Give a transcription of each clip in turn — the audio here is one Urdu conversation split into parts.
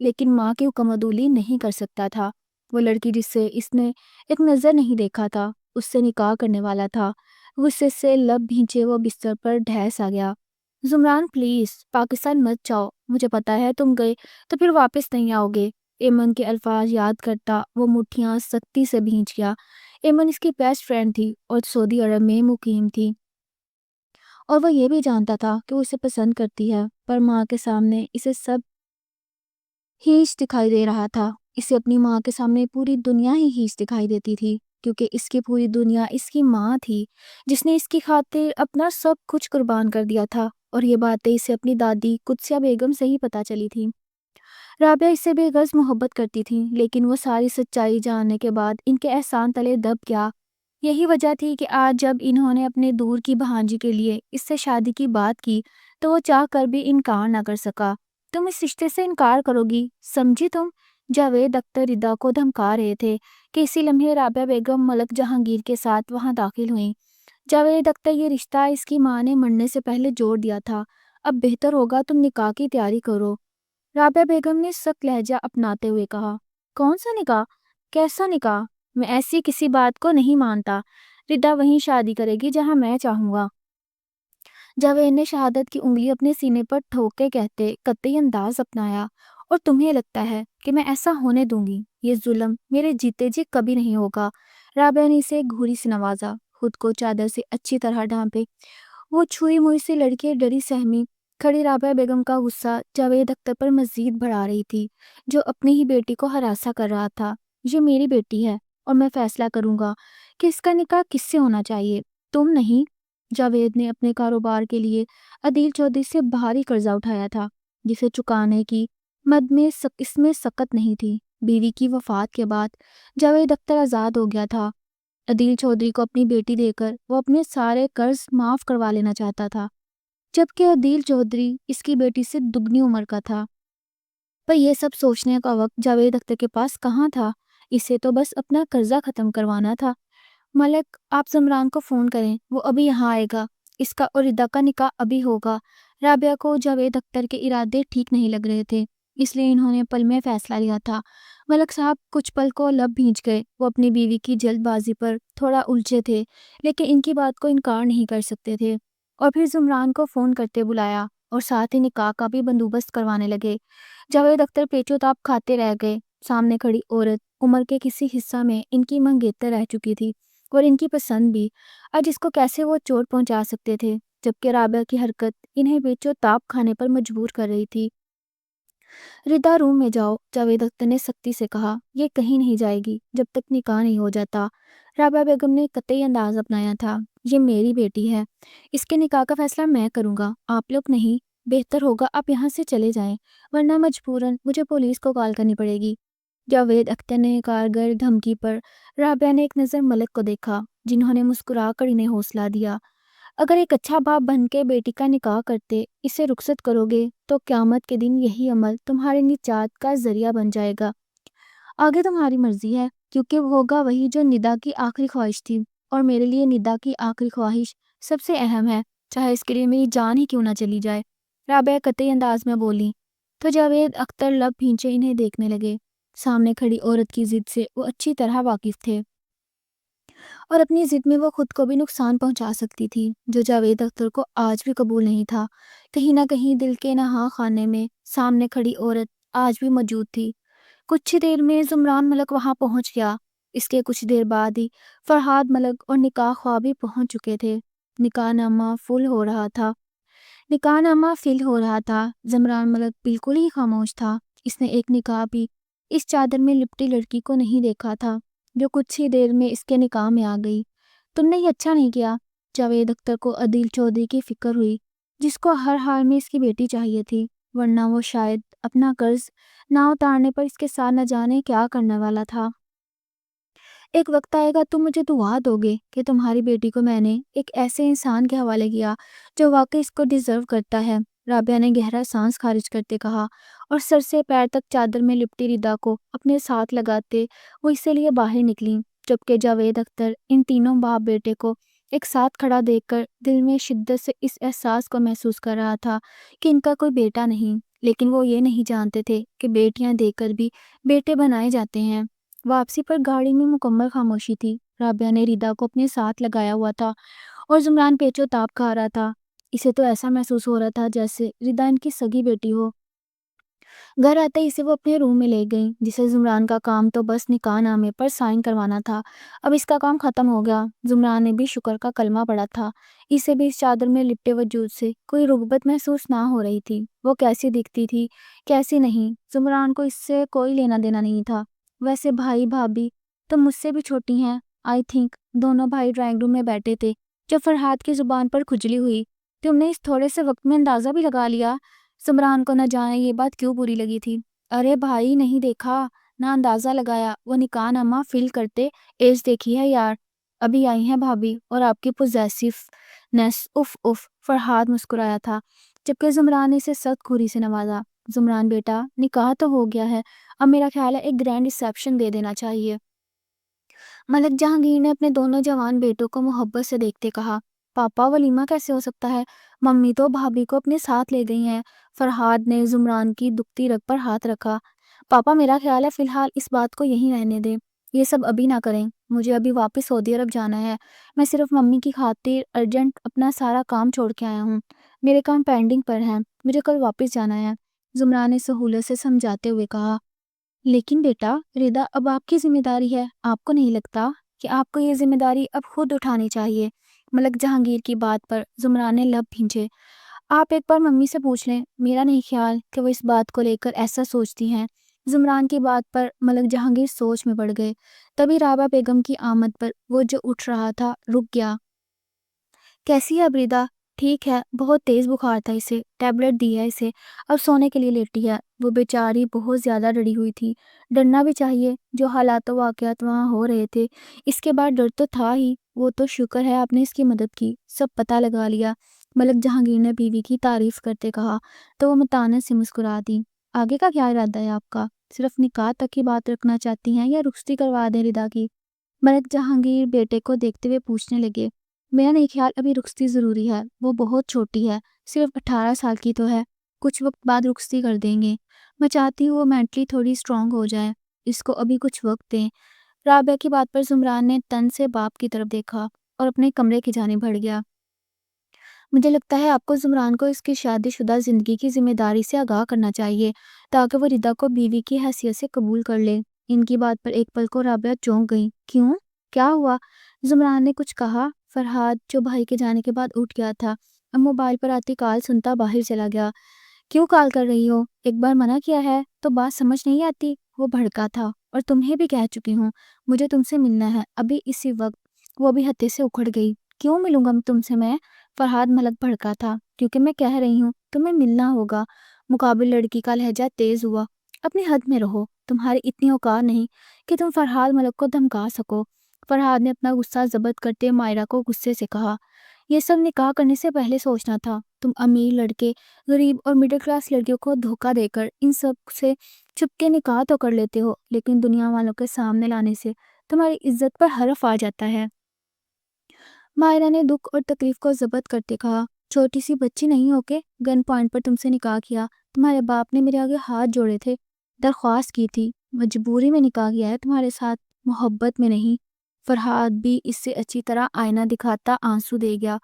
لیکن ماں کی حکم عدولی نہیں کر سکتا تھا۔ وہ لڑکی جس سے اس نے ایک نظر نہیں دیکھا تھا، اس سے نکاح کرنے والا تھا۔ غصے سے لب بھینچے وہ بستر پر ڈھیس آ گیا۔ زمران پلیز پاکستان مت جاؤ، مجھے پتا ہے تم گئے تو پھر واپس نہیں آؤ گے۔ ایمن کے الفاظ یاد کرتا وہ مٹھیاں سختی سے بھینچ گیا۔ ایمن اس کی بیسٹ فرینڈ تھی اور سعودی عرب میں مقیم تھی، اور وہ یہ بھی جانتا تھا کہ وہ اسے پسند کرتی ہے، پر ماں کے سامنے اسے سب ہیچ دکھائی دے رہا تھا۔ اسے اپنی ماں کے سامنے پوری دنیا ہی ہیچ دکھائی دیتی تھی، کیونکہ اس کی پوری دنیا اس کی ماں تھی، جس نے اس کی خاطر اپنا سب کچھ قربان کر دیا تھا۔ اور یہ باتیں اسے اپنی دادی قدسیہ بیگم سے ہی پتہ چلی تھی۔ رابعہ اس سے بے غرض محبت کرتی تھی، لیکن وہ ساری سچائی جاننے کے بعد ان کے احسان تلے دب گیا۔ یہی وجہ تھی کہ آج جب انہوں نے اپنے دور کی بھانجی کے لیے اس سے شادی کی بات کی تو وہ چاہ کر بھی انکار نہ کر سکا۔ تم اس رشتے سے انکار کرو گی، سمجھی تم؟ جاوید اختر ردا کو دھمکا رہے تھے کہ اسی لمحے رابعہ بیگم ملک جہانگیر کے ساتھ وہاں داخل ہوئیں۔ جاوید اختر، یہ رشتہ اس کی ماں نے مرنے سے پہلے جوڑ دیا تھا، اب بہتر ہوگا تم نکاح کی تیاری کرو۔ رابعہ بیگم نے سخت لہجہ اپناتے ہوئے کہا۔ کون سا نکاح؟ کیسا نکاح؟ میں ایسی کسی بات کو نہیں مانتا۔ ردا وہیں شادی کرے گی جہاں میں چاہوں گا۔ جاوید نے شہادت کی انگلی اپنے سینے پر ٹھوک کے کہتے قطعی انداز اپنایا۔ اور تمہیں لگتا ہے کہ میں ایسا ہونے دوں گی؟ یہ ظلم میرے جیتے جی کبھی نہیں ہوگا۔ رابعہ نے اسے گھوری سے نوازا، خود کو چادر سے اچھی طرح ڈھانپے۔ وہ چھوئی موئی سے لڑکی ڈری سہمی کھڑی رابعہ بیگم کا غصہ جاوید اختر پر مزید بڑھا رہی تھی، جو اپنی ہی بیٹی کو ہراساں کر رہا تھا۔ یہ میری بیٹی ہے اور میں فیصلہ کروں گا کہ اس کا نکاح کس سے ہونا چاہیے، تم نہیں۔ جاوید نے اپنے کاروبار کے لیے عدیل چودھری سے بھاری قرضہ اٹھایا تھا، جسے چکانے کی مد میں اس میں سکت نہیں تھی۔ بیوی کی وفات کے بعد جاوید اختر آزاد ہو گیا تھا۔ عدیل چودھری کو اپنی بیٹی دے کر وہ اپنے سارے قرض معاف کروا لینا چاہتا تھا، جبکہ عدیل چودھری اس کی بیٹی سے دگنی عمر کا تھا۔ پر یہ سب سوچنے کا وقت جاوید اختر کے پاس کہاں تھا؟ اسے تو بس اپنا قرضہ ختم کروانا تھا۔ ملک، آپ زمران کو فون کریں، وہ ابھی یہاں آئے گا۔ اس کا اور ردا کا نکاح ابھی ہوگا۔ رابعہ کو جاوید اختر کے ارادے ٹھیک نہیں لگ رہے تھے، اس لیے انہوں نے پل میں فیصلہ لیا تھا۔ ملک صاحب کچھ پل کو لب بھینچ گئے۔ وہ اپنی بیوی کی جلد بازی پر تھوڑا الجھے تھے، لیکن ان کی بات کو انکار نہیں کر سکتے تھے، اور پھر زمران کو فون کرتے بلایا اور ساتھ ہی نکاح کا بھی بندوبست کروانے لگے۔ جاوید اختر پیچو تاپ کھاتے رہ گئے۔ سامنے کھڑی عورت عمر کے کسی حصہ میں ان کی منگیتر رہ چکی تھی، اور ان کی پسند بھی۔ آج اس کو کیسے وہ چوٹ پہنچا سکتے تھے، جبکہ رابعہ کی حرکت انہیں بیچو تاپ کھانے پر مجبور کر رہی تھی۔ ردا روم میں جاؤ، جاوید اختر نے سختی سے کہا۔ یہ کہیں نہیں جائے گی جب تک نکاح نہیں ہو جاتا۔ رابعہ بیگم نے قطعی انداز اپنایا تھا۔ یہ میری بیٹی ہے، اس کے نکاح کا فیصلہ میں کروں گا، آپ لوگ نہیں۔ بہتر ہوگا آپ یہاں سے چلے جائیں، ورنہ مجبوراً مجھے پولیس کو کال کرنی پڑے گی۔ جاوید اختر نے کارگر دھمکی پر رابعہ نے ایک نظر ملک کو دیکھا، جنہوں نے مسکرا کر انہیں حوصلہ دیا۔ اگر ایک اچھا باپ بن کے بیٹی کا نکاح کرتے اسے رخصت کرو گے تو قیامت کے دن یہی عمل تمہارے نجات کا ذریعہ بن جائے گا۔ آگے تمہاری مرضی ہے، کیونکہ وہ ہوگا وہی جو ندا کی آخری خواہش تھی، اور میرے لیے ندا کی آخری خواہش سب سے اہم ہے، چاہے اس کے لیے میری جان ہی کیوں نہ چلی جائے۔ رابعہ قطعی انداز میں بولی تو جاوید اختر لب بھینچے انہیں دیکھنے لگے۔ سامنے کھڑی عورت کی ضد سے وہ اچھی طرح واقف تھے، اور اپنی ضد میں وہ خود کو بھی نقصان پہنچا سکتی تھی، جو جاوید اختر کو آج بھی قبول نہیں تھا۔ کہیں نہ کہیں دل کے نہاں خانے میں سامنے کھڑی عورت آج بھی موجود تھی۔ کچھ ہی دیر میں زمران ملک وہاں پہنچ گیا۔ اس کے کچھ دیر بعد ہی فرحاد ملک اور نکاح خواہ بھی پہنچ چکے تھے۔ نکاح نامہ فل ہو رہا تھا۔ زمران ملک بالکل ہی خاموش تھا۔ اس نے ایک نکاح بھی اس چادر میں لپٹی لڑکی کو نہیں دیکھا تھا، جو کچھ ہی دیر میں اس کے نکاح میں آ گئی۔ تم نے یہ اچھا نہیں کیا۔ جاوید اختر کو عدیل چودھری کی فکر ہوئی، جس کو ہر حال میں اس کی بیٹی چاہیے تھی، ورنہ وہ شاید اپنا قرض نہ اتارنے پر اس کے ساتھ نہ جانے کیا کرنے والا تھا۔ ایک وقت آئے گا تم مجھے دعا دو گے کہ تمہاری بیٹی کو میں نے ایک ایسے انسان کے حوالے کیا جو واقعی اس کو ڈیزرو کرتا ہے۔ رابعہ نے گہرا سانس خارج کرتے کہا، اور سر سے پیر تک چادر میں لپٹی ردا کو اپنے ساتھ لگاتے وہ اسی لیے باہر نکلیں، جبکہ جاوید اختر ان تینوں باپ بیٹے کو ایک ساتھ کھڑا دیکھ کر دل میں شدت سے اس احساس کو محسوس کر رہا تھا کہ ان کا کوئی بیٹا نہیں، لیکن وہ یہ نہیں جانتے تھے کہ بیٹیاں دے کر بھی بیٹے بنائے جاتے ہیں۔ واپسی پر گاڑی میں مکمل خاموشی تھی۔ رابعہ نے ردا کو اپنے ساتھ لگایا ہوا تھا اور زمران پیچو تاپ کھا رہا تھا۔ اسے تو ایسا محسوس ہو رہا تھا جیسے ردا ان کی سگی بیٹی ہو۔ گھر آتے ہی اسے وہ اپنے روم میں لے گئیں، جسے زمران کا کام تو بس نکاح نامے پر سائن کروانا تھا۔ اب اس کا کام ختم ہو گیا۔ زمران نے بھی شکر کا کلمہ پڑھا تھا۔ اسے بھی اس چادر میں لپٹے وجود سے کوئی رغبت محسوس نہ ہو رہی تھی۔ وہ کیسی دکھتی تھی، کیسی نہیں، زمران کو اس سے کوئی لینا دینا نہیں تھا۔ ویسے بھائی بھابھی تو مجھ سے بھی چھوٹی ہیں، آئی تھنک۔ دونوں بھائی ڈرائنگ روم میں بیٹھے تھے جب فرحاد کی زبان پر کھجلی ہوئی۔ تم نے اس تھوڑے سے وقت میں اندازہ بھی لگا لیا؟ زمران کو نہ جانے یہ بات کیوں بری لگی تھی۔ ارے بھائی، نہیں دیکھا، نہ اندازہ لگایا، وہ نکاح نامہ فل کرتے ایج دیکھی ہے یار۔ ابھی آئی ہیں بھابھی، اور آپ کی پوزیسیونیس، اف اف۔ فرحاد مسکرایا تھا جبکہ زمران نے اسے سخت گھوری سے نوازا۔ زمران بیٹا، نکاح تو ہو گیا ہے، اب میرا خیال ہے ایک گرینڈ ریسیپشن دے دینا چاہیے۔ ملک جہانگیر نے اپنے دونوں جوان بیٹوں کو محبت سے دیکھتے کہا۔ پاپا، ولیمہ کیسے ہو سکتا ہے؟ ممی تو بھابھی کو اپنے ساتھ لے گئی ہیں۔ فرحاد نے زمران کی دکھتی رگ پر ہاتھ رکھا۔ پاپا، میرا خیال ہے فی الحال اس بات کو یہیں رہنے دیں، یہ سب ابھی نہ کریں۔ مجھے ابھی واپس سعودی عرب جانا ہے۔ میں صرف ممی کی خاطر ارجنٹ اپنا سارا کام چھوڑ کے آیا ہوں۔ میرے کام پینڈنگ پر ہیں، مجھے کل واپس جانا ہے، زمران نے سہولت سے سمجھاتے ہوئے کہا۔ لیکن بیٹا، ردا اب آپ کی ذمہ داری ہے، آپ کو نہیں لگتا کہ آپ کو یہ ذمہ داری اب خود اٹھانی چاہیے؟ ملک جہانگیر کی بات پر زمران نے لب بھینچے۔ آپ ایک بار ممی سے پوچھ لیں، میرا نہیں خیال کہ وہ اس بات کو لے کر ایسا سوچتی ہیں۔ زمران کی بات پر ملک جہانگیر سوچ میں پڑ گئے۔ تبھی رابعہ بیگم کی آمد پر وہ جو اٹھ رہا تھا رک گیا۔ کیسی ہے اب ردا؟ ٹھیک ہے، بہت تیز بخار تھا اسے، ٹیبلٹ دی ہے اسے، اب سونے کے لیے لیٹی ہے۔ وہ بیچاری بہت زیادہ ڈری ہوئی تھی۔ ڈرنا بھی چاہیے، جو حالات و واقعات وہاں ہو رہے تھے اس کے بعد ڈر تو تھا ہی۔ وہ تو شکر ہے آپ نے اس کی مدد کی، سب پتہ لگا لیا، ملک جہانگیر نے بیوی کی تعریف کرتے کہا تو وہ متانت سے مسکرا دی۔ آگے کا کیا ارادہ ہے آپ کا؟ صرف نکاح تک کی بات رکھنا چاہتی ہیں یا رخصتی کروا دیں ردا کی؟ ملک جہانگیر بیٹے کو دیکھتے ہوئے پوچھنے لگے۔ میرا نہیں خیال ابھی رخصتی ضروری ہے، وہ بہت چھوٹی ہے، صرف 18 سال کی تو ہے، کچھ وقت بعد رخصتی کر دیں گے۔ میں چاہتی ہوں وہ مینٹلی تھوڑی سٹرونگ ہو جائے، اس کو ابھی کچھ وقت دیں۔ رابعہ کی بات پر زمران نے تن سے باپ کی طرف دیکھا اور اپنے کمرے کی جانب بڑھ گیا۔ مجھے لگتا ہے آپ کو زمران کو اس کی شادی شدہ زندگی کی ذمہ داری سے آگاہ کرنا چاہیے تاکہ وہ ردا کو بیوی کی حیثیت سے قبول کر لے۔ ان کی بات پر ایک پل کو رابعہ چونک گئی۔ کیوں؟ کیا ہوا؟ زمران نے کچھ کہا۔ فرحاد جو بھائی کے جانے کے بعد اٹھ گیا تھا، اب موبائل پر آتی کال سنتا باہر چلا گیا۔ کیوں کال کر رہی ہو؟ ایک بار منع کیا ہے تو بات سمجھ نہیں آتی؟ وہ بھڑکا تھا، اور تمہیں بھی کہہ چکی ہوں مجھے تم سے ملنا ہے ابھی اسی وقت۔ وہ بھی ہتے سے اکھڑ گئی۔ کیوں ملوں گا تم سے میں؟ فرحاد ملک بھڑکا تھا۔ کیونکہ میں کہہ رہی ہوں تمہیں ملنا ہوگا۔ مقابل لڑکی کا لہجہ تیز ہوا۔ اپنی حد میں رہو، تمہاری اتنی اوقات نہیں کہ تم فرحاد ملک کو دھمکا سکو۔ فرحاد نے اپنا غصہ ضبط کرتے مائرہ کو غصے سے کہا۔ یہ سب نکاح کرنے سے پہلے سوچنا تھا۔ تم امیر لڑکے، غریب اور مڈل کلاس لڑکیوں کو دھوکہ دے کر ان سب سے چھپ کے نکاح تو کر لیتے ہو، لیکن دنیا والوں کے سامنے لانے سے تمہاری عزت پر حرف آ جاتا ہے۔ مائرہ نے دکھ اور تکلیف کو ضبط کرتے کہا۔ چھوٹی سی بچی نہیں ہو کے گن پوائنٹ پر تم سے نکاح کیا؟ تمہارے باپ نے میرے آگے ہاتھ جوڑے تھے، درخواست کی تھی، مجبوری میں نکاح کیا ہے تمہارے ساتھ، محبت میں نہیں۔ فرحاد بھی اس سے اچھی طرح آئینہ دکھاتا آنسو دے گیا۔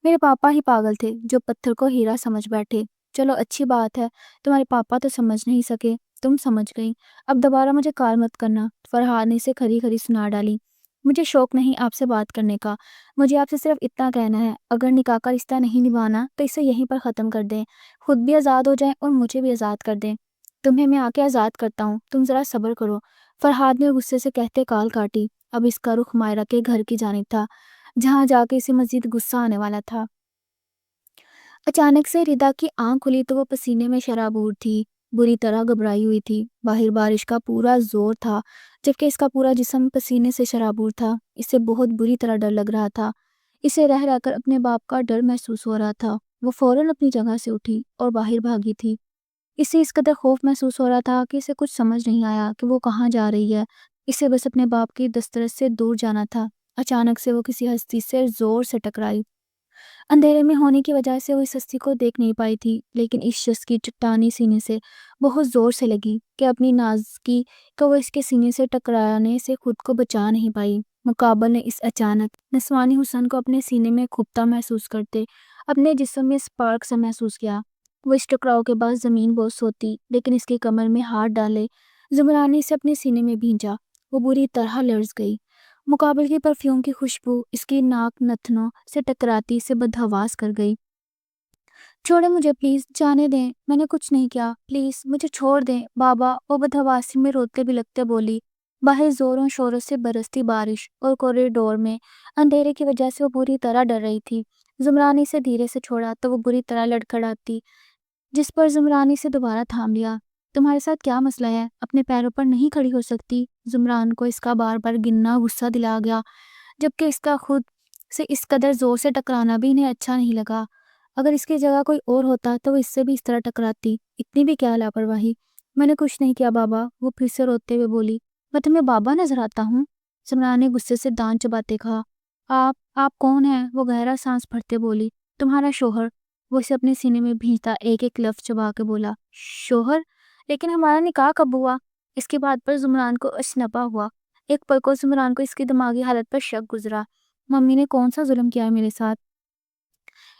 میرے پاپا ہی پاگل تھے جو پتھر کو ہیرا سمجھ بیٹھے۔ چلو اچھی بات ہے، تمہارے پاپا تو سمجھ نہیں سکے، تم سمجھ گئی، اب دوبارہ مجھے کال مت کرنا۔ فرحاد نے اسے کھری کھری سنا ڈالی۔ مجھے شوق نہیں آپ سے بات کرنے کا، مجھے آپ سے صرف اتنا کہنا ہے، اگر نکاح کا رشتہ نہیں نبھانا تو اسے یہیں پر ختم کر دیں، خود بھی آزاد ہو جائیں اور مجھے بھی آزاد کر دیں۔ تمہیں میں آ کے آزاد کرتا ہوں، تم ذرا صبر کرو۔ فرحاد نے غصے سے کہتے کال کاٹی۔ اب اس کا رخ مائرہ کے گھر کی جانب تھا، جہاں جا کے اسے مزید غصہ آنے والا تھا۔ اچانک سے ردا کی آنکھ کھلی تو وہ پسینے میں شرابور تھی، بری طرح گھبرائی ہوئی تھی۔ باہر بارش کا پورا زور تھا جبکہ اس کا پورا جسم پسینے سے شرابور تھا۔ اسے بہت بری طرح ڈر لگ رہا تھا، اسے رہ رہ کر اپنے باپ کا ڈر محسوس ہو رہا تھا۔ وہ فوراً اپنی جگہ سے اٹھی اور باہر بھاگی تھی۔ اسے اس قدر خوف محسوس ہو رہا تھا کہ اسے کچھ سمجھ نہیں آیا کہ وہ کہاں جا رہی ہے۔ اسے بس اپنے باپ کی دسترس سے دور جانا تھا۔ اچانک سے وہ کسی ہستی سے زور سے ٹکرائی۔ اندھیرے میں ہونے کی وجہ سے وہ اس ہستی کو دیکھ نہیں پائی تھی، لیکن اس شخص کی چٹانی سینے سے بہت زور سے لگی کہ اپنی نازکی کو وہ اس کے سینے سے ٹکرانے سے خود کو بچا نہیں پائی۔ مقابل نے اس اچانک نسوانی حسن کو اپنے سینے میں کھپتا محسوس کرتے اپنے جسم میں سپارک سا محسوس کیا۔ وہ اس ٹکراؤ کے بعد زمین بوس ہوتی، لیکن اس کی کمر میں ہاتھ ڈالے زمران نے اسے اپنے سینے میں بھینچا۔ وہ بری طرح لرز گئی۔ مقابل کی پرفیوم کی خوشبو اس کی ناک نتنوں سے ٹکراتی اسے بدحواس کر گئی۔ چھوڑیں مجھے پلیز، جانے دیں، میں نے کچھ نہیں کیا، پلیز مجھے چھوڑ دیں بابا، وہ بدحواسی میں روتے بلکتے بولی۔ باہر زوروں شوروں سے برستی بارش اور کوریڈور میں اندھیرے کی وجہ سے وہ بری طرح ڈر رہی تھی۔ زمران نے اسے دھیرے سے چھوڑا تو وہ بری طرح لڑکھڑاتی، جس پر زمران نے اسے دوبارہ تھام لیا۔ تمہارے ساتھ کیا مسئلہ ہے؟ اپنے پیروں پر نہیں کھڑی ہو سکتی؟ زمران کو اس کا بار بار گننا غصہ دلا گیا، جبکہ اس کا خود سے اس قدر زور سے ٹکرانا بھی انہیں اچھا نہیں لگا۔ اگر اس کی جگہ کوئی اور ہوتا تو وہ اس سے بھی اس طرح ٹکراتی۔ اتنی بھی کیا لاپرواہی؟ میں نے کچھ نہیں کیا بابا، وہ پھر سے روتے ہوئے بولی۔ میں تمہیں بابا نظر آتا ہوں؟ زمران نے غصے سے دانت چباتے کہا۔ آپ کون ہیں؟ وہ گہرا سانس بھرتے بولی۔ تمہارا شوہر، وہ اسے اپنے سینے میں بھینچتا ایک ایک لفظ چبا کے بولا۔ شوہر؟ لیکن ہمارا نکاح کب ہوا؟ اس کی بات پر زمران کو اشنپا ہوا۔ ایک پل کو زمران کو اس کی دماغی حالت پر شک گزرا۔ ممی نے کون سا ظلم کیا ہے میرے ساتھ؟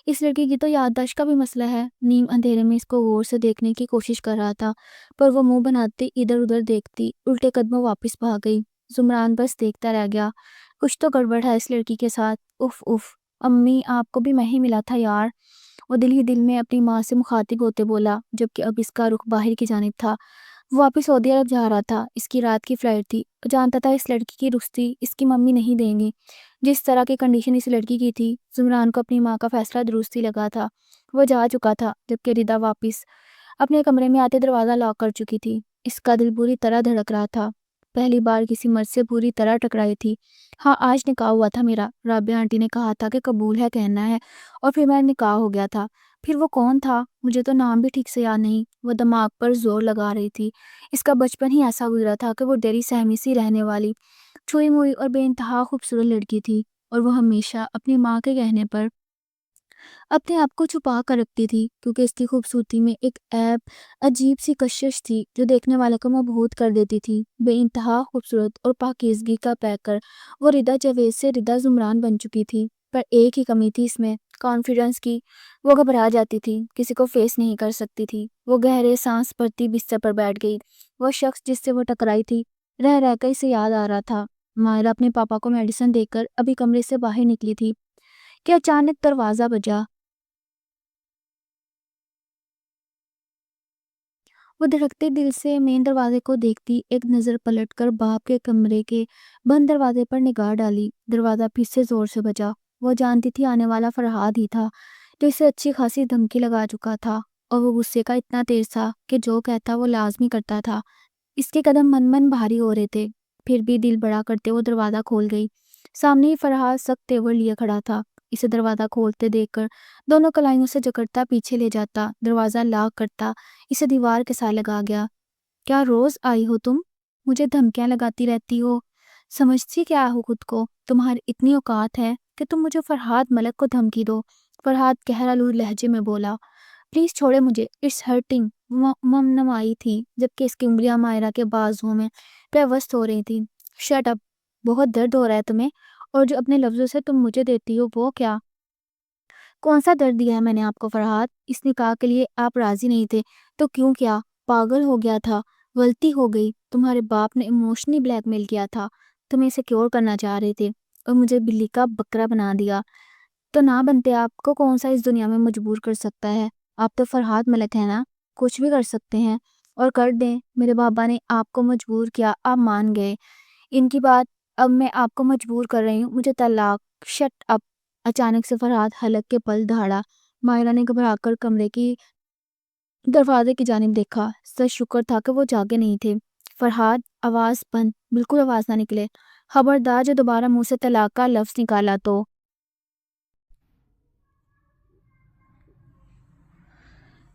اس لڑکی کی تو یادداشت کا بھی مسئلہ ہے۔ نیم اندھیرے میں اس کو غور سے دیکھنے کی کوشش کر رہا تھا، پر وہ منہ بناتے ادھر ادھر دیکھتی الٹے قدموں واپس بھاگ گئی۔ زمران بس دیکھتا رہ گیا۔ کچھ تو گڑبڑ ہے اس لڑکی کے ساتھ۔ اف اف، امی آپ کو بھی میں ہی ملا تھا یار، وہ دل ہی دل میں اپنی ماں سے مخاطب ہوتے بولا، جبکہ اب اس کا رخ باہر کی جانب تھا۔ وہ واپس سعودی عرب جا رہا تھا، اس کی رات کی فلائٹ تھی۔ جانتا تھا اس لڑکی کی رخصتی اس کی ممی نہیں دیں گی۔ جس طرح کی کنڈیشن اس لڑکی کی تھی، زمران کو اپنی ماں کا فیصلہ درستی لگا تھا۔ وہ جا چکا تھا، جبکہ ردا واپس اپنے کمرے میں آتے دروازہ لاک کر چکی تھی۔ اس کا دل بری طرح دھڑک رہا تھا۔ پہلی بار کسی مرد سے بری طرح ٹکرائی تھی۔ ہاں آج نکاح ہوا تھا میرا، رابعہ آنٹی نے کہا تھا کہ قبول ہے کہنا ہے، اور پھر میرا نکاح ہو گیا تھا۔ پھر وہ کون تھا؟ مجھے تو نام بھی ٹھیک سے یاد نہیں، وہ دماغ پر زور لگا رہی تھی۔ اس کا بچپن ہی ایسا گزرا تھا کہ وہ ڈیری سہمی سی رہنے والی چھوئی موئی اور بے انتہا خوبصورت لڑکی تھی، اور وہ ہمیشہ اپنی ماں کے کہنے پر اپنے آپ کو چھپا کر رکھتی تھی، کیونکہ اس کی خوبصورتی میں ایک عجیب سی کشش تھی جو دیکھنے والے کو مبہوت کر دیتی تھی۔ بے انتہا خوبصورت اور پاکیزگی کا پیکر وہ ردا جاوید سے ردا زمران بن چکی تھی، پر ایک ہی کمی تھی اس میں، کانفیڈنس کی۔ وہ گھبرا جاتی تھی، کسی کو فیس نہیں کر سکتی تھی۔ وہ گہرے سانس بھرتی بستر پر بیٹھ گئی۔ وہ شخص جس سے وہ ٹکرائی تھی رہ رہ کر اسے یاد آ رہا تھا۔ مائرہ اپنے پاپا کو میڈیسن دے کر ابھی کمرے سے باہر نکلی تھی کہ اچانک دروازہ بجا۔ وہ دھڑکتے دل سے مین دروازے کو دیکھتی ایک نظر پلٹ کر باپ کے کمرے کے بند دروازے پر نگاہ ڈالی۔ دروازہ پھر سے زور سے بجا۔ وہ جانتی تھی آنے والا فرہاد ہی تھا، جو اسے اچھی خاصی دھمکی لگا چکا تھا، اور وہ غصے کا اتنا تیز تھا کہ جو کہتا وہ لازمی کرتا تھا۔ اس کے قدم من بھاری ہو رہے تھے، پھر بھی دل بڑا کرتے وہ دروازہ کھول گئی۔ سامنے ہی فرہاد سخت تیور لیے کھڑا تھا۔ اسے دروازہ کھولتے دیکھ کر دونوں کلائیوں سے جکڑتا پیچھے لے جاتا، دروازہ لاک کرتا اسے دیوار کے سائے لگا گیا۔ کیا روز آئی ہو تم؟ مجھے دھمکیاں لگاتی رہتی ہو، سمجھتی کیا ہو خود کو؟ تمہاری اتنی اوقات ہے کہ تم مجھے فرہاد ملک کو دھمکی دو؟ فرہاد گہرالود لہجے میں بولا۔ پلیز چھوڑے مجھے، اٹس ہرٹنگ۔ ممنوائی تھی، جبکہ اس کی انگلیاں مائرہ کے بازوؤں میں پیوست ہو رہی تھی۔ شٹ اپ، بہت درد ہو رہا ہے تمہیں، اور جو اپنے لفظوں سے تم مجھے دیتی ہو وہ کیا؟ کون سا درد دیا ہے میں نے آپ کو فرہاد؟ اس نکاح کے لیے آپ راضی نہیں تھے تو کیوں کیا؟ پاگل ہو گیا تھا، غلطی ہو گئی، تمہارے باپ نے ایموشنلی بلیک میل کیا تھا، تمہیں سیکیور کرنا چاہ رہے تھے، اور مجھے بلی کا بکرا بنا دیا تو نہ بنتے۔ آپ کو کون سا اس دنیا میں مجبور کر سکتا ہے؟ آپ تو فرہاد ملک ہے نا، کچھ بھی کر سکتے ہیں، اور کر دیں۔ میرے بابا نے آپ کو مجبور کیا، آپ مان گئے ان کی بات، اب میں آپ کو مجبور کر رہی ہوں، مجھے طلاق۔ Shut up. اچانک سے فرہاد حلق کے پل دھاڑا۔ مائرہ نے گھبرا کر کمرے کی دروازے کی جانب دیکھا۔ سچ شکر تھا کہ وہ جاگے نہیں تھے۔ فرہاد، آواز بند، بالکل آواز نہ نکلے، خبردار جو دوبارہ منہ سے طلاق کا لفظ نکالا تو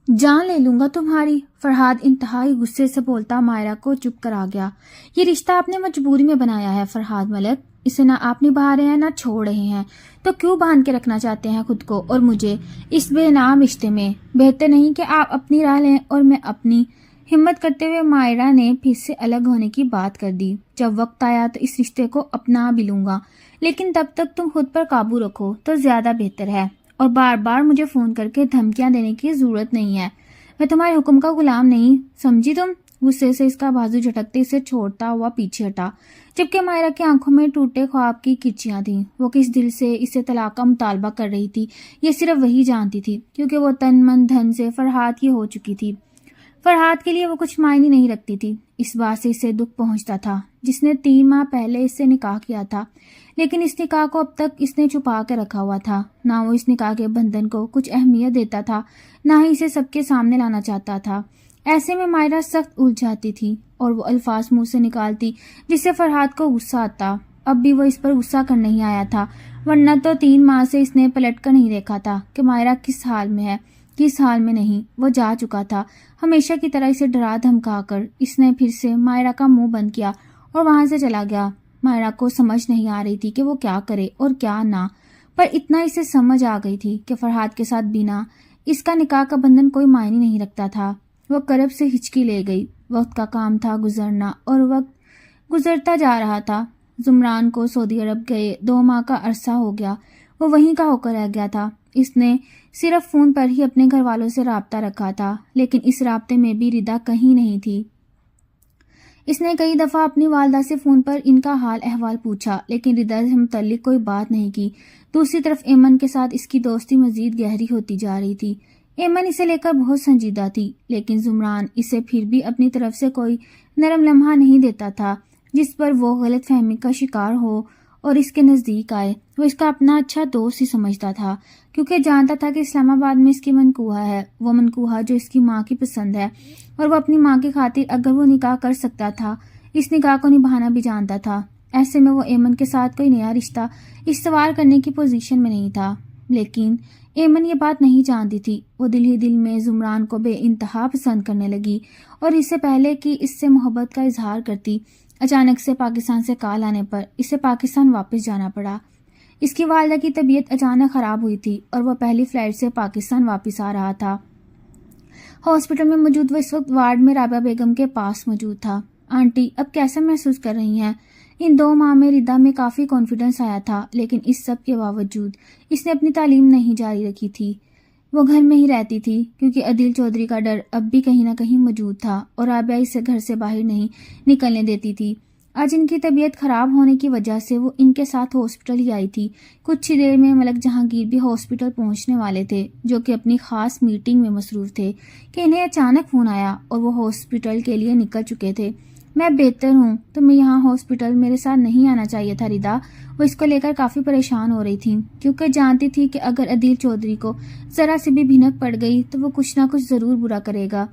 جان لے لوں گا تمہاری۔ فرحاد انتہائی غصے سے بولتا مائرہ کو چپ کرا گیا۔ یہ رشتہ آپ نے مجبوری میں بنایا ہے فرحاد ملک، اسے نہ آپ نبھا رہے ہیں نہ چھوڑ رہے ہیں، تو کیوں باندھ کے رکھنا چاہتے ہیں خود کو اور مجھے اس بے نام رشتے میں؟ بہتر نہیں کہ آپ اپنی راہ لیں اور میں اپنی؟ ہمت کرتے ہوئے مائرہ نے پھر سے الگ ہونے کی بات کر دی۔ جب وقت آیا تو اس رشتے کو اپنا بھی لوں گا، لیکن تب تک تم خود پر قابو رکھو تو زیادہ بہتر ہے، اور بار بار مجھے فون کر کے دھمکیاں دینے کی ضرورت نہیں ہے۔ میں تمہارے حکم کا غلام نہیں، سمجھی تم؟ غصے سے اس کا بازو جھٹکتے اسے چھوڑتا ہوا پیچھے ہٹا، جبکہ مائرہ کی آنکھوں میں ٹوٹے خواب کی کرچیاں تھیں۔ وہ کس دل سے اسے طلاق کا مطالبہ کر رہی تھی یہ صرف وہی جانتی تھی، کیونکہ وہ تن من دھن سے فرحاد کی ہو چکی تھی۔ فرحاد کے لیے وہ کچھ معنی نہیں رکھتی تھی۔ اس بات سے اسے دکھ پہنچتا تھا جس نے 3 ماہ پہلے اس سے نکاح کیا تھا، لیکن اس نکاح کو اب تک اس نے چھپا کے رکھا ہوا تھا۔ نہ وہ اس نکاح کے بندھن کو کچھ اہمیت دیتا تھا، نہ ہی اسے سب کے سامنے لانا چاہتا تھا۔ ایسے میں مائرہ سخت الجھ جاتی تھی اور وہ الفاظ منہ سے نکالتی جس سے فرحاد کو غصہ آتا۔ اب بھی وہ اس پر غصہ کر نہیں آیا تھا، ورنہ تو 3 ماہ سے اس نے پلٹ کر نہیں دیکھا تھا کہ مائرہ کس حال میں ہے کس حال میں نہیں۔ وہ جا چکا تھا، ہمیشہ کی طرح اسے ڈرا دھمکا کر اس نے پھر سے مائرہ کا منہ بند کیا اور وہاں سے چلا گیا۔ مائرہ کو سمجھ نہیں آ رہی تھی کہ وہ کیا کرے اور کیا نہ، پر اتنا اسے سمجھ آ گئی تھی کہ فرحاد کے ساتھ بنا اس کا نکاح کا بندھن کوئی معنی نہیں رکھتا تھا۔ وہ کرب سے ہچکی لے گئی۔ وقت کا کام تھا گزرنا، اور وقت گزرتا جا رہا تھا۔ زمران کو سعودی عرب گئے 2 ماہ کا عرصہ ہو گیا، وہ وہیں کا ہو کر رہ گیا تھا۔ اس نے صرف فون پر ہی اپنے گھر والوں سے رابطہ رکھا تھا، لیکن اس رابطے میں بھی ردا کہیں نہیں تھی۔ اس نے کئی دفعہ اپنی والدہ سے فون پر ان کا حال احوال پوچھا، لیکن ردا سے متعلق کوئی بات نہیں کی۔ دوسری طرف ایمن کے ساتھ اس کی دوستی مزید گہری ہوتی جا رہی تھی۔ ایمن اسے لے کر بہت سنجیدہ تھی، لیکن زمران اسے پھر بھی اپنی طرف سے کوئی نرم لمحہ نہیں دیتا تھا جس پر وہ غلط فہمی کا شکار ہو اور اس کے نزدیک آئے۔ وہ اس کا اپنا اچھا دوست ہی سمجھتا تھا، کیونکہ جانتا تھا کہ اسلام آباد میں اس کی منکوحہ ہے، وہ منکوحہ جو اس کی ماں کی پسند ہے، اور وہ اپنی ماں کی خاطر اگر وہ نکاح کر سکتا تھا اس نکاح کو نبھانا بھی جانتا تھا۔ ایسے میں وہ ایمن کے ساتھ کوئی نیا رشتہ استوار کرنے کی پوزیشن میں نہیں تھا، لیکن ایمن یہ بات نہیں جانتی تھی۔ وہ دل ہی دل میں زمران کو بے انتہا پسند کرنے لگی، اور اس سے پہلے کہ اس سے محبت کا اظہار کرتی، اچانک سے پاکستان سے کال آنے پر اسے پاکستان واپس جانا پڑا۔ اس کی والدہ کی طبیعت اچانک خراب ہوئی تھی اور وہ پہلی فلائٹ سے پاکستان واپس آ رہا تھا۔ ہاسپٹل میں موجود وہ اس وقت وارڈ میں رابعہ بیگم کے پاس موجود تھا۔ آنٹی اب کیسا محسوس کر رہی ہیں؟ ان 2 ماہ میں ردا میں کافی کانفیڈنس آیا تھا، لیکن اس سب کے باوجود اس نے اپنی تعلیم نہیں جاری رکھی تھی۔ وہ گھر میں ہی رہتی تھی کیونکہ عدیل چودھری کا ڈر اب بھی کہیں نہ کہیں موجود تھا، اور رابعہ اسے گھر سے باہر نہیں نکلنے دیتی تھی۔ آج ان کی طبیعت خراب ہونے کی وجہ سے وہ ان کے ساتھ ہاسپٹل ہی آئی تھی۔ کچھ ہی دیر میں ملک جہانگیر بھی ہاسپٹل پہنچنے والے تھے، جو کہ اپنی خاص میٹنگ میں مصروف تھے کہ انہیں اچانک فون آیا اور وہ ہاسپٹل کے لیے نکل چکے تھے۔ میں بہتر ہوں، تمہیں یہاں ہاسپٹل میرے ساتھ نہیں آنا چاہیے تھا ردا۔ وہ اس کو لے کر کافی پریشان ہو رہی تھی، کیونکہ جانتی تھی کہ اگر عدیل چودھری کو ذرا سی بھی بھنک پڑ گئی تو وہ کچھ نہ کچھ ضرور برا کرے گا۔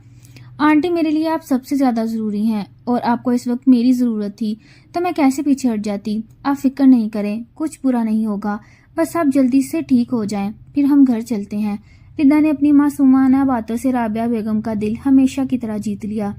آنٹی میرے لیے آپ سب سے زیادہ ضروری ہیں، اور آپ کو اس وقت میری ضرورت تھی تو میں کیسے پیچھے ہٹ جاتی۔ آپ فکر نہیں کریں، کچھ برا نہیں ہوگا، بس آپ جلدی سے ٹھیک ہو جائیں، پھر ہم گھر چلتے ہیں۔ ردا نے اپنی معصومانہ باتوں سے رابعہ بیگم کا دل ہمیشہ کی طرح جیت لیا۔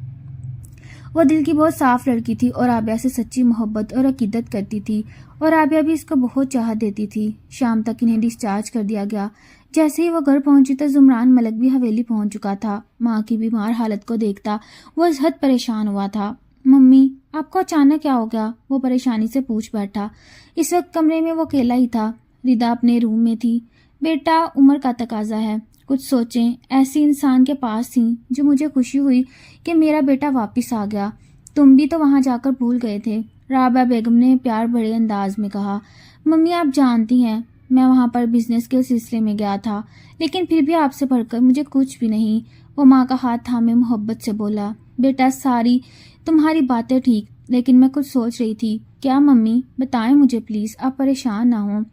وہ دل کی بہت صاف لڑکی تھی اور رابعہ سے سچی محبت اور عقیدت کرتی تھی، اور رابعہ بھی اس کو بہت چاہت دیتی تھی۔ شام تک انہیں ڈسچارج کر دیا گیا۔ جیسے ہی وہ گھر پہنچی تو زمران ملک بھی حویلی پہنچ چکا تھا۔ ماں کی بیمار حالت کو دیکھتا وہ از حد پریشان ہوا تھا۔ ممی آپ کو اچانک کیا ہو گیا؟ وہ پریشانی سے پوچھ بیٹھا۔ اس وقت کمرے میں وہ اکیلا ہی تھا، ردا اپنے روم میں تھی۔ بیٹا عمر کا تقاضا ہے، کچھ سوچیں ایسی انسان کے پاس تھیں جو مجھے خوشی ہوئی کہ میرا بیٹا واپس آ گیا۔ تم بھی تو وہاں جا کر بھول گئے تھے، رابعہ بیگم نے پیار بھرے انداز میں کہا۔ ممی آپ جانتی ہیں میں وہاں پر بزنس کے سلسلے میں گیا تھا، لیکن پھر بھی آپ سے بڑھ کر مجھے کچھ بھی نہیں۔ وہ ماں کا ہاتھ تھامے محبت سے بولا۔ بیٹا ساری تمہاری باتیں ٹھیک، لیکن میں کچھ سوچ رہی تھی۔ کیا ممی؟ بتائیں مجھے پلیز، آپ پریشان نہ ہوں۔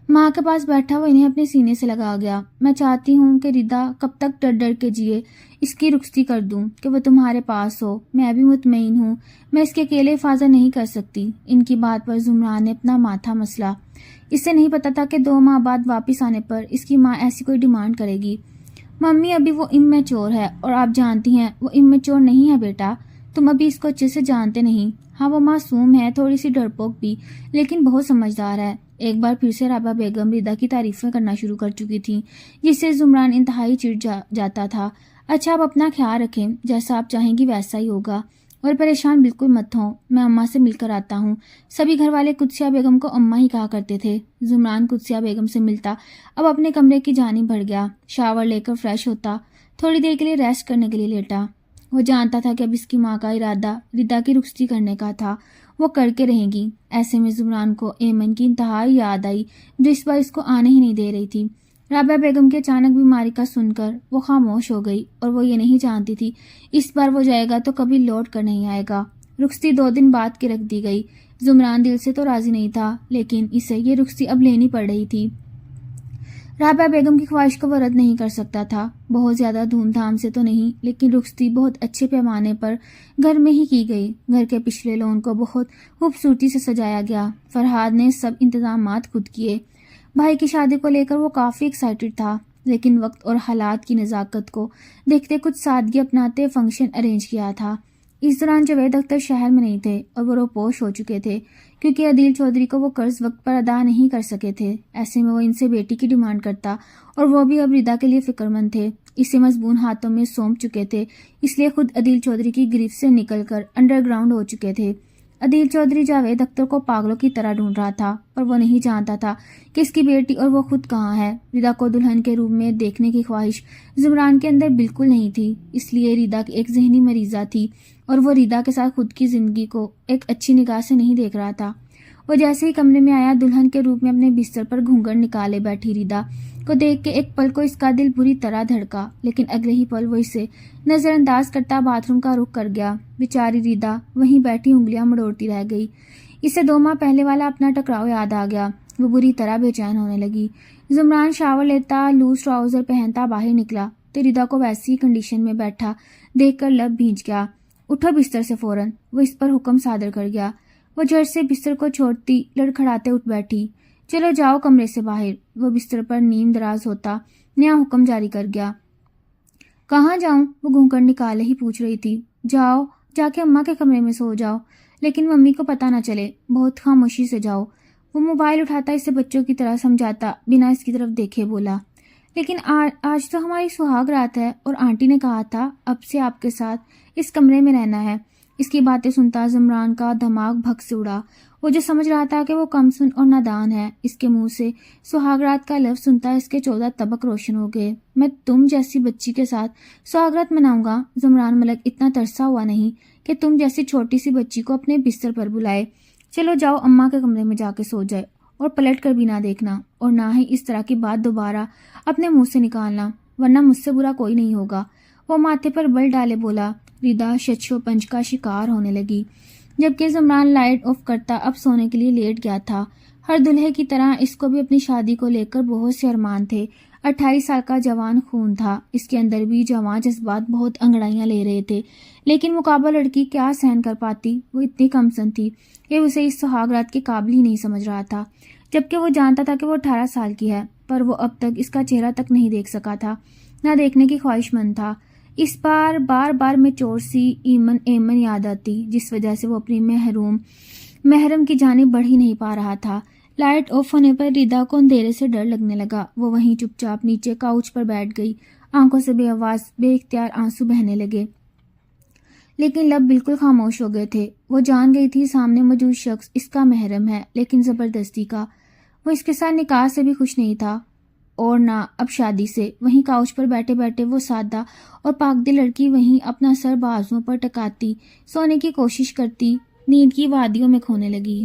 ماں کے پاس بیٹھا وہ انہیں اپنے سینے سے لگا گیا۔ میں چاہتی ہوں کہ ردا کب تک ڈر ڈر کے جیے، اس کی رخصتی کر دوں کہ وہ تمہارے پاس ہو۔ میں بھی مطمئن ہوں میں اس کے اکیلے حفاظت نہیں کر سکتی۔ ان کی بات پر زمران نے اپنا ماتھا مسلا۔ اسے نہیں پتا تھا کہ 2 ماہ بعد واپس آنے پر اس کی ماں ایسی کوئی ڈیمانڈ کرے گی۔ ممی ابھی وہ امیچور ہے اور آپ جانتی ہیں وہ امیچور نہیں ہے بیٹا، تم ابھی اس کو اچھے سے جانتے نہیں. ہاں وہ معصوم ہے، تھوڑی سی ڈرپوک بھی، لیکن بہت سمجھدار ہے. ایک بار پھر سے رابعہ بیگم ردا کی تعریفیں کرنا شروع کر چکی تھیں، جس سے زمران انتہائی چڑ جاتا تھا. اچھا آپ اپنا خیال رکھیں، جیسا آپ چاہیں گی ویسا ہی ہوگا، اور پریشان بالکل مت ہوں، میں اماں سے مل کر آتا ہوں. سبھی گھر والے قدسیہ بیگم کو اماں ہی کہا کرتے تھے. زمران قدسیہ بیگم سے ملتا اب اپنے کمرے کی جانب بڑھ گیا. شاور لے کر فریش ہوتا تھوڑی دیر کے لیے ریسٹ کرنے کے لیے لیٹا. وہ جانتا تھا کہ اب اس کی ماں کا ارادہ ردا کی رخصتی کرنے کا تھا، وہ کر کے رہیں گی. ایسے میں زمران کو ایمن کی انتہائی یاد آئی جو اس بار اس کو آنے ہی نہیں دے رہی تھی. رابعہ بیگم کی اچانک بیماری کا سن کر وہ خاموش ہو گئی، اور وہ یہ نہیں جانتی تھی اس بار وہ جائے گا تو کبھی لوٹ کر نہیں آئے گا. رخصتی 2 دن بعد کی رکھ دی گئی. زمران دل سے تو راضی نہیں تھا، لیکن اسے یہ رخصتی اب لینی پڑ رہی تھی. رابعہ بیگم کی خواہش کو وہ رد نہیں کر سکتا تھا. بہت زیادہ دھوم دھام سے تو نہیں، لیکن رخصتی بہت اچھے پیمانے پر گھر میں ہی کی گئی. گھر کے پچھلے لون کو بہت خوبصورتی سے سجایا گیا. فرحاد نے سب انتظامات خود کیے. بھائی کی شادی کو لے کر وہ کافی ایکسائٹڈ تھا، لیکن وقت اور حالات کی نزاکت کو دیکھتے کچھ سادگی اپناتے فنکشن ارینج کیا تھا. اس دوران جاوید اختر شہر میں نہیں تھے اور وہ روپوش ہو چکے تھے کیونکہ عدیل چودھری کو وہ قرض وقت پر ادا نہیں کر سکے تھے. ایسے میں وہ ان سے بیٹی کی ڈیمانڈ کرتا اور وہ بھی اب ردا کے لیے فکر مند تھے. اسے مضمون ہاتھوں میں سونپ چکے تھے، اس لیے خود عدیل چودھری کی گرفت سے نکل کر انڈر گراؤنڈ ہو چکے تھے. عدیل چودھری جاوید اختر کو پاگلوں کی طرح ڈھونڈ رہا تھا، اور وہ نہیں جانتا تھا کہ اس کی بیٹی اور وہ خود کہاں ہے. ردا کو دلہن کے روپ میں دیکھنے کی خواہش زمران کے اندر بالکل نہیں تھی، اس لیے ردا ایک ذہنی مریضہ تھی اور وہ ردا کے ساتھ خود کی زندگی کو ایک اچھی نگاہ سے نہیں دیکھ رہا تھا. وہ جیسے ہی کمرے میں آیا دلہن کے روپ میں اپنے بستر پر گھونگھٹ نکالے بیٹھی ردا کو دیکھ کے ایک پل کو اس کا دل بری طرح دھڑکا، لیکن اگلے ہی پل وہ اسے نظر انداز کرتا باتھ روم کا رخ کر گیا. بیچاری ردا وہیں بیٹھی انگلیاں مڑوڑتی رہ گئی. اسے 2 ماہ پہلے والا اپنا ٹکراؤ یاد آ گیا. وہ بری طرح بے چین ہونے لگی. زمران شاور لیتا لوز ٹراؤزر پہنتا باہر نکلا تو ردا کو ویسی کنڈیشن میں بیٹھا دیکھ کر لب بھیج گیا. اٹھو بستر سے فوراً، وہ اس پر حکم صادر کر گیا. وہ جھٹ سے بستر کو چھوڑتی لڑکھڑاتے اٹھ بیٹھی. چلو جاؤ کمرے سے باہر. وہ بستر پر نیم دراز ہوتا نیا حکم جاری کر گیا. کہاں جاؤں؟ وہ گھونگھٹ نکالے ہی پوچھ رہی تھی. جاؤ، جا کے اماں کے کمرے میں سو جاؤ، لیکن ممی کو پتہ نہ چلے، بہت خاموشی سے جاؤ. وہ موبائل اٹھاتا اسے بچوں کی طرح سمجھاتا بنا اس کی طرف دیکھے بولا. لیکن آج تو ہماری سہاگ رات ہے اور آنٹی نے کہا تھا اب سے آپ کے ساتھ اس کمرے میں رہنا ہے. اس کی باتیں سنتا زمران کا دماغ بھگ سے اڑا. وہ جو سمجھ رہا تھا کہ وہ کم سن اور نادان ہے، اس کے منہ سے سہاگرات کا لفظ سنتا اس کے 14 طبق روشن ہو گئے. میں تم جیسی بچی کے ساتھ سہاگرات مناؤں گا؟ زمران ملک اتنا ترسا ہوا نہیں کہ تم جیسی چھوٹی سی بچی کو اپنے بستر پر بلائے. چلو جاؤ اماں کے کمرے میں جا کے سو جائے، اور پلٹ کر بھی نہ دیکھنا، اور نہ ہی اس طرح کی بات دوبارہ اپنے منہ سے نکالنا، ورنہ مجھ سے برا کوئی نہیں ہوگا. وہ ماتھے پر بل ڈالے بولا. ردا شچو پنج کا شکار ہونے لگی. جبکہ زمران لائٹ آف کرتا اب سونے کے لیے لیٹ گیا تھا. ہر دلہے کی طرح اس کو بھی اپنی شادی کو لے کر بہت سے ارمان تھے. 28 سال کا جوان خون تھا، اس کے اندر بھی جوان جذبات بہت انگڑائیاں لے رہے تھے، لیکن مقابل لڑکی کیا سہن کر پاتی. وہ اتنی کم سن تھی کہ اسے اس سہاگرات کے قابل ہی نہیں سمجھ رہا تھا، جبکہ وہ جانتا تھا کہ وہ 18 سال کی ہے، پر وہ اب تک اس کا چہرہ تک نہیں دیکھ سکا تھا، نہ دیکھنے کی خواہش مند تھا. اس بار بار میں چور سی ایمن یاد آتی، جس وجہ سے وہ اپنی محرم کی جانب بڑھ ہی نہیں پا رہا تھا. لائٹ آف ہونے پر ردا کو اندھیرے سے ڈر لگنے لگا. وہ وہیں چپ چاپ نیچے کاؤچ پر بیٹھ گئی. آنکھوں سے بے آواز بے اختیار آنسو بہنے لگے، لیکن لب بالکل خاموش ہو گئے تھے. وہ جان گئی تھی سامنے موجود شخص اس کا محرم ہے، لیکن زبردستی کا. وہ اس کے ساتھ نکاح سے بھی خوش نہیں تھا اور نہ اب شادی سے. وہیں کاؤچ پر بیٹھے بیٹھے وہ سادہ اور پاک دل لڑکی وہیں اپنا سر بازوؤں پر ٹکاتی سونے کی کوشش کرتی نیند کی وادیوں میں کھونے لگی.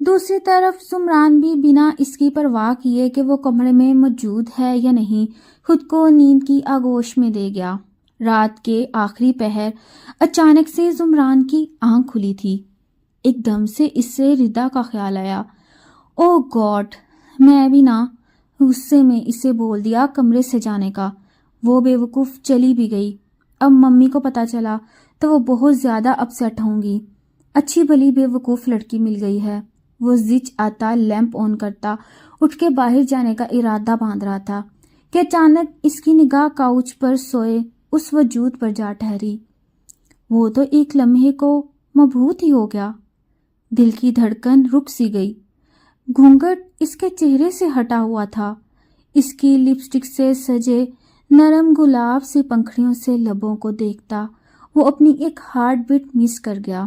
دوسری طرف زمران بھی بنا اس کی پرواہ کیے کہ وہ کمرے میں موجود ہے یا نہیں خود کو نیند کی آغوش میں دے گیا. رات کے آخری پہر اچانک سے زمران کی آنکھ کھلی تھی. ایک دم سے اس سے ردا کا خیال آیا. او گاڈ، میں بھی نہ غصے میں اسے بول دیا کمرے سے جانے کا. وہ بے وقوف چلی بھی گئی. اب ممی کو پتا چلا تو وہ بہت زیادہ اپسیٹ ہوں گی. اچھی بھلی بے وقوف لڑکی مل گئی ہے. وہ زچ آتا لیمپ آن کرتا اٹھ کے باہر جانے کا ارادہ باندھ رہا تھا کہ اچانک اس کی نگاہ کاؤچ پر سوئے اس وجود پر جا ٹھہری۔ وہ تو ایک لمحے کو مبہوت ہی ہو گیا۔ دل کی دھڑکن رک سی گئی۔ گھونگھٹ اس کے چہرے سے ہٹا ہوا تھا۔ اس کی لپسٹک سے سجے نرم گلاب سی پنکھڑیوں سے لبوں کو دیکھتا وہ اپنی ایک ہارٹ بیٹ مس کر گیا۔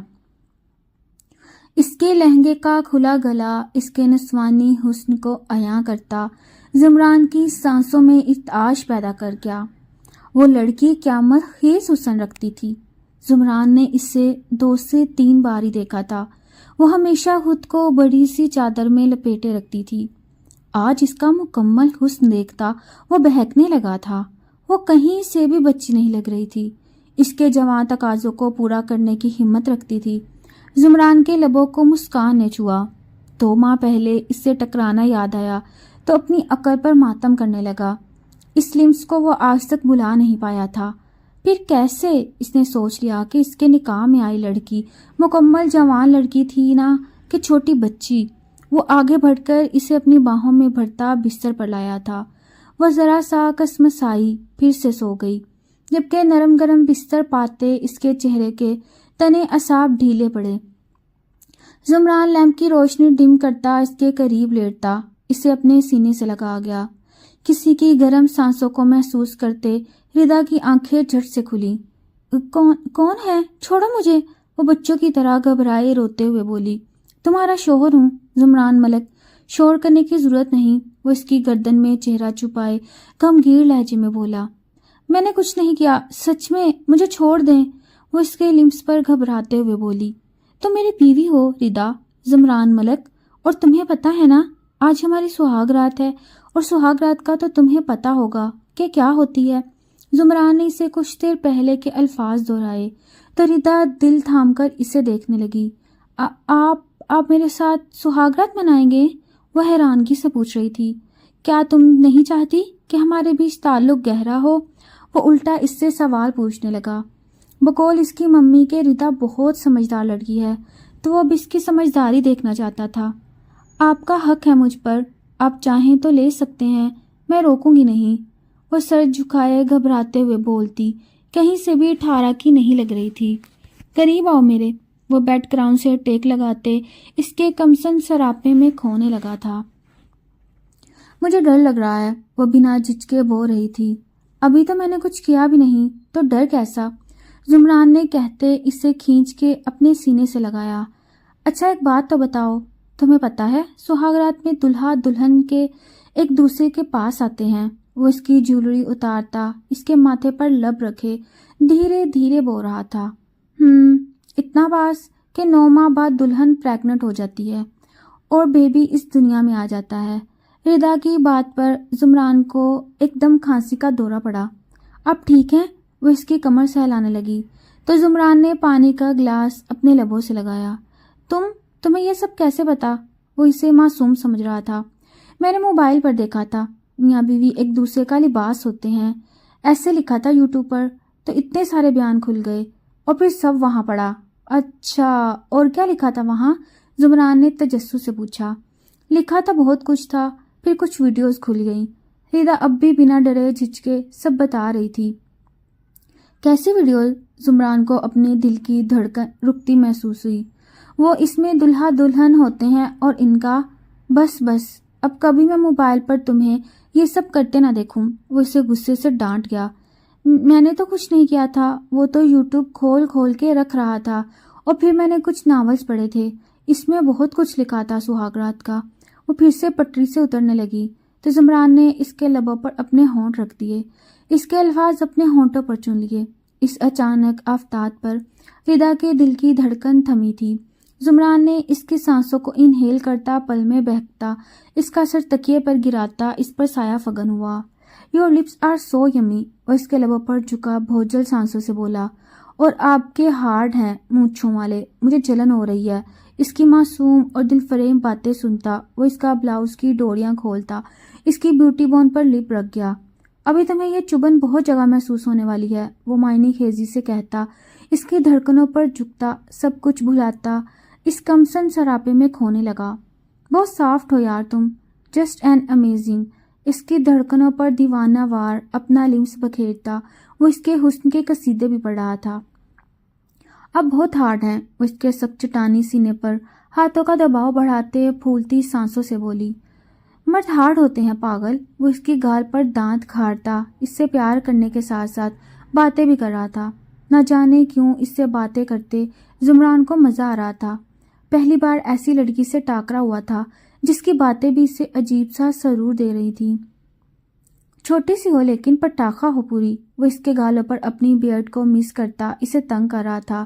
اس کے لہنگے کا کھلا گلا اس کے نسوانی حسن کو عیاں کرتا زمران کی سانسوں میں ارتعاش پیدا کر گیا۔ وہ لڑکی قیامت خیز حسن رکھتی تھی۔ زمران نے اسے 2 سے 3 بار ہی دیکھا تھا۔ وہ ہمیشہ خود کو بڑی سی چادر میں لپیٹے رکھتی تھی۔ آج اس کا مکمل حسن دیکھتا وہ بہکنے لگا تھا۔ وہ کہیں سے بھی بچی نہیں لگ رہی تھی۔ اس کے جوان تقاضوں کو پورا کرنے کی ہمت رکھتی تھی۔ زمران کے لبوں کو مسکان نے چھوا۔ 2 ماہ پہلے اس سے ٹکرانا یاد آیا تو اپنی عقل پر ماتم کرنے لگا۔ اس لمس کو وہ آج تک بھلا نہیں پایا تھا۔ پھر کیسے اس نے سوچ لیا کہ اس کے نکاح میں آئی لڑکی مکمل جوان لڑکی تھی نہ کہ چھوٹی بچی۔ وہ آگے بڑھ کر اسے اپنی باہوں میں بھرتا بستر پر لایا تھا۔ وہ ذرا سا کسمسائی پھر سے سو گئی، جبکہ نرم گرم بستر پاتے اس کے چہرے کے تنے اعصاب ڈھیلے پڑے۔ زمران لیمپ کی روشنی ڈم کرتا اس کے قریب لیٹتا اسے اپنے سینے سے لگا گیا۔ کسی کی گرم سانسوں کو محسوس کرتے ردا کی آنکھیں جھٹ سے کھلی۔ کون ہے؟ چھوڑو مجھے، وہ بچوں کی طرح گھبرائے روتے ہوئے بولی۔ تمہارا شوہر ہوں زمران ملک۔ شور کرنے کی ضرورت نہیں، وہ اس کی گردن میں چہرہ چھپائے غمگین لہجے میں بولا۔ میں نے کچھ نہیں کیا، سچ میں، مجھے چھوڑ دیں، وہ اس کے لمس پر گھبراتے ہوئے بولی۔ تم میری بیوی ہو ردا، زمران ملک، اور تمہیں پتہ ہے نا آج ہماری سہاگ رات ہے، اور سہاگ رات کا تو تمہیں پتہ ہوگا کہ کیا ہوتی ہے۔ زمران نے اسے کچھ دیر پہلے کے الفاظ دہرائے تو ردا دل تھام کر اسے دیکھنے لگی۔ آپ میرے ساتھ سہاگ رات منائیں گے؟ وہ حیرانگی سے پوچھ رہی تھی۔ کیا تم نہیں چاہتی کہ ہمارے بیچ تعلق گہرا ہو؟ وہ الٹا اس سے سوال پوچھنے لگا۔ بقول اس کی ممی کے ردا بہت سمجھدار لڑکی ہے، تو وہ اب اس کی سمجھداری دیکھنا چاہتا تھا۔ آپ کا حق ہے مجھ پر، آپ چاہیں تو لے سکتے ہیں، میں روکوں گی نہیں، وہ سر جھکائے گھبراتے ہوئے بولتی، کہیں سے بھی ٹھارا کی نہیں لگ رہی تھی۔ قریب آؤ میرے، وہ بیڈ گراؤنڈ سے ٹیک لگاتے اس کے کمسن سراپے میں کھونے لگا تھا۔ مجھے ڈر لگ رہا ہے، وہ بنا جھجکے بول رہی تھی۔ ابھی تو میں نے کچھ کیا بھی نہیں، تو ڈر کیسا؟ زمران نے کہتے اسے کھینچ کے اپنے سینے سے لگایا۔ اچھا ایک بات تو بتاؤ، تمہیں پتہ ہے سہاگ رات میں دلہا دلہن کے ایک دوسرے کے پاس آتے ہیں؟ وہ اس کی جولری اتارتا اس کے ماتھے پر لب رکھے دھیرے دھیرے بول رہا تھا۔ اتنا پاس کہ 9 ماہ بعد دلہن پریگننٹ ہو جاتی ہے اور بیبی اس دنیا میں آ جاتا ہے۔ ردا کی بات پر زمران کو ایک دم کھانسی کا دورہ پڑا۔ اب ٹھیک ہے، وہ اس کی کمر سہلانے لگی تو زمران نے پانی کا گلاس اپنے لبوں سے لگایا۔ تمہیں یہ سب کیسے پتا؟ وہ اسے معصوم سمجھ رہا تھا۔ میں نے موبائل پر دیکھا تھا، میاں بیوی ایک دوسرے کا لباس ہوتے ہیں، ایسے لکھا تھا یوٹیوب پر، تو اتنے سارے بیان کھل گئے اور پھر سب وہاں پڑا۔ اچھا، اور کیا لکھا تھا وہاں؟ زمران نے تجسس سے پوچھا۔ لکھا تھا بہت کچھ تھا، پھر کچھ ویڈیوز کھل گئیں۔ ردا اب بھی بنا ڈرے جھجکے سب بتا رہی تھی۔ کیسی ویڈیوز؟ زمران کو اپنے دل کی دھڑکن رکتی محسوس ہوئی۔ وہ اس میں دلہا دلہن ہوتے ہیں اور ان کا بس اب کبھی میں موبائل پر تمہیں یہ سب کرتے نہ دیکھوں، وہ اسے غصے سے ڈانٹ گیا۔ میں نے تو کچھ نہیں کیا تھا، وہ تو یوٹیوب کھول کے رکھ رہا تھا، اور پھر میں نے کچھ ناولز پڑھے تھے، اس میں بہت کچھ لکھا تھا سہاگ رات کا۔ وہ پھر سے پٹری سے اترنے لگی تو زمران نے اس کے لبوں پر اپنے ہونٹ رکھ دیے، اس کے الفاظ اپنے ہونٹوں پر چن لیے۔ اس اچانک آفتاب پر ردا کے دل کی دھڑکن تھمی تھی۔ زمران نے اس کی سانسوں کو انہیل کرتا پل میں بہکتا اس کا سر تکیے پر گراتا اس پر سایہ فگن ہوا۔ یور لپس آر سو یمی، اور اس کے لبوں پر جھکا بھوجل سانسوں سے بولا، اور آپ کے ہارڈ ہیں مونچھوں والے، مجھے جلن ہو رہی ہے۔ اس کی معصوم اور دل فریب باتیں سنتا وہ اس کا بلاؤز کی ڈوریاں کھولتا اس کی بیوٹی بون پر لپ رکھ گیا۔ ابھی تمہیں یہ چبھن بہت جگہ محسوس ہونے والی ہے، وہ معنی خیزی سے کہتا اس کی دھڑکنوں پر جھکتا سب کچھ بھلاتا اس کمسن سراپے میں کھونے لگا۔ بہت سافٹ ہو یار جسٹ این امیزنگ. اس کی دھڑکنوں پر دیوانہ وار اپنا لمس بکھیرتا وہ اس کے حسن کے قصیدے بھی پڑھ رہا تھا. اب بہت ہارڈ ہیں. وہ اس کے سخت چٹانی سینے پر ہاتھوں کا دباؤ بڑھاتے پھولتی سانسوں سے بولی. مرد ہارڈ ہوتے ہیں پاگل. وہ اس کی گال پر دانت کھاڑتا اس سے پیار کرنے کے ساتھ ساتھ باتیں بھی کر رہا تھا. نہ جانے کیوں اس سے باتیں کرتے زمران کو مزہ آ رہا تھا. پہلی بار ایسی لڑکی سے ٹاکرا ہوا تھا جس کی باتیں بھی اسے عجیب سا سرور دے رہی تھی. چھوٹی سی ہو لیکن پٹاخہ ہو پوری. وہ اس کے گالوں پر اپنی بیئرڈ کو مس کرتا اسے تنگ کر رہا تھا.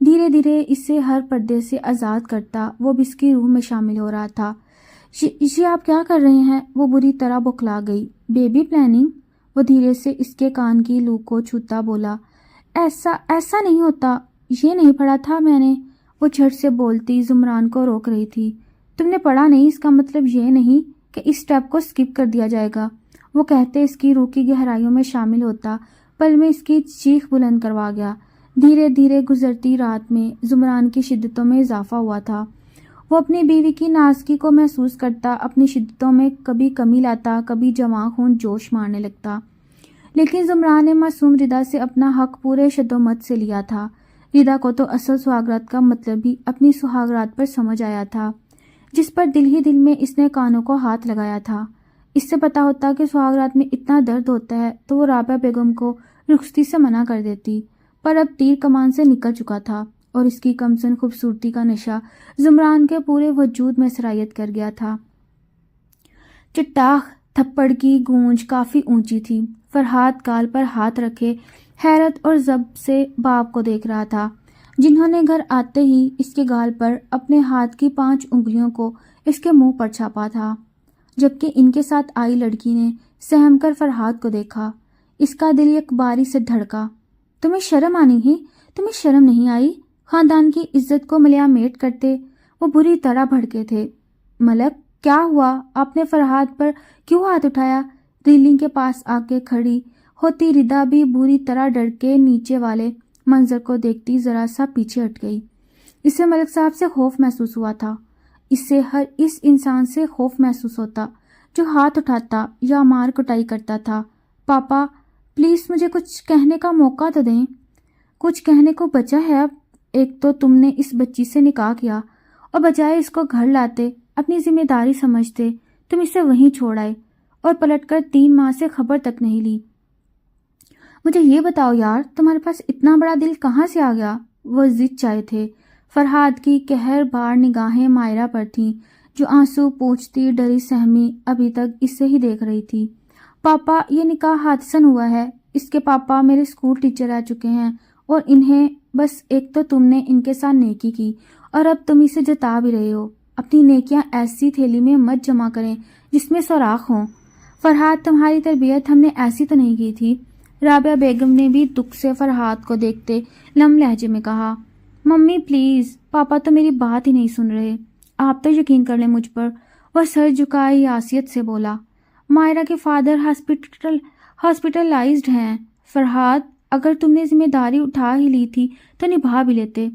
دھیرے دھیرے اسے ہر پردے سے آزاد کرتا وہ بھی اس کی روح میں شامل ہو رہا تھا. یہ آپ کیا کر رہے ہیں؟ وہ بری طرح بکھلا گئی. Baby planning. وہ دھیرے سے اس کے کان کی لوک کو چھوتا بولا. ایسا نہیں ہوتا. یہ نہیں پڑھا تھا میں نے. وہ جھٹ سے بولتی زمران کو روک رہی تھی. تم نے پڑھا نہیں اس کا مطلب یہ نہیں کہ اس سٹیپ کو سکپ کر دیا جائے گا. وہ کہتے اس کی روح کی گہرائیوں میں شامل ہوتا. پل میں اس کی چیخ بلند کروا گیا. دھیرے دھیرے گزرتی رات میں زمران کی شدتوں میں اضافہ ہوا تھا. وہ اپنی بیوی کی نازکی کو محسوس کرتا اپنی شدتوں میں کبھی کمی لاتا کبھی جواں خون جوش مارنے لگتا. لیکن زمران نے معصوم ردا سے اپنا حق پورے شدومت سے لیا تھا. ردا کو تو اصل سہاگرات کا مطلب ہی اپنی سہاگرات پر سمجھ آیا تھا جس پر دل ہی دل میں اس نے کانوں کو ہاتھ لگایا تھا. اس سے پتا ہوتا کہ سہاگرات میں اتنا درد ہوتا ہے تو وہ رابعہ بیگم کو رخصتی سے منع کر دیتی. پر اب تیر کمان سے نکل چکا تھا اور اس کی کمسن خوبصورتی کا نشہ زمران کے پورے وجود میں سرایت کر گیا تھا. چٹاخ تھپڑ کی گونج کافی اونچی تھی. فرحاد گال پر ہاتھ رکھے حیرت اور ضبط سے باپ کو دیکھ رہا تھا جنہوں نے گھر آتے ہی اس کے گال پر اپنے ہاتھ کی 5 انگلیوں کو اس کے منہ پر چھاپا تھا. جبکہ ان کے ساتھ آئی لڑکی نے سہم کر فرحاد کو دیکھا. اس کا دل ایک باری سے دھڑکا. تمہیں شرم آنی ہے؟ تمہیں شرم نہیں آئی؟ خاندان کی عزت کو ملیا میٹ کرتے. وہ بری طرح بھڑکے تھے. ملک کیا ہوا؟ آپ نے فرحاد پر کیوں ہاتھ اٹھایا؟ ریلنگ کے پاس آ کے کھڑی ہوتی ردا بھی بری طرح ڈر کے نیچے والے منظر کو دیکھتی ذرا سا پیچھے ہٹ گئی. اسے ملک صاحب سے خوف محسوس ہوا تھا. اس سے ہر اس انسان سے خوف محسوس ہوتا جو ہاتھ اٹھاتا یا مار کٹائی کرتا تھا. پاپا پلیز مجھے کچھ کہنے کا موقع تو دیں. کچھ کہنے کو بچا ہے اب؟ ایک تو تم نے اس بچی سے نکاح کیا اور بجائے اس کو گھر لاتے اپنی ذمہ داری سمجھتے تم اسے وہیں چھوڑ آئے اور پلٹ کر 3 ماہ سے خبر تک نہیں لی. مجھے یہ بتاؤ یار تمہارے پاس اتنا بڑا دل کہاں سے آ گیا؟ وہ ضد چاہے تھے. فرحاد کی قہر بار نگاہیں مائرہ پر تھیں جو آنسو پوچھتی ڈری سہمی ابھی تک اسے ہی دیکھ رہی تھی. پاپا یہ نکاح حادثن ہوا ہے. اس کے پاپا میرے اسکول ٹیچر رہ چکے ہیں اور انہیں بس ایک تو تم نے ان کے ساتھ نیکی کی اور اب تم اسے جتا بھی رہے ہو. اپنی نیکیاں ایسی تھیلی میں مت جمع کریں جس میں سوراخ ہوں. فرحاد تمہاری تربیت ہم نے ایسی تو نہیں کی تھی. رابعہ بیگم نے بھی دکھ سے فرحاد کو دیکھتے نم لہجے میں کہا. Mummy please. پاپا تو میری بات ہی نہیں سن رہے. آپ تو یقین کر لیں مجھ پر. وہ سر جھکائے یاسیت سے بولا. مائرہ کے فادر ہاسپٹلائزڈ ہیں. فرحاد اگر تم نے ذمہ داری اٹھا ہی لی تھی تو نبھا بھی لیتے.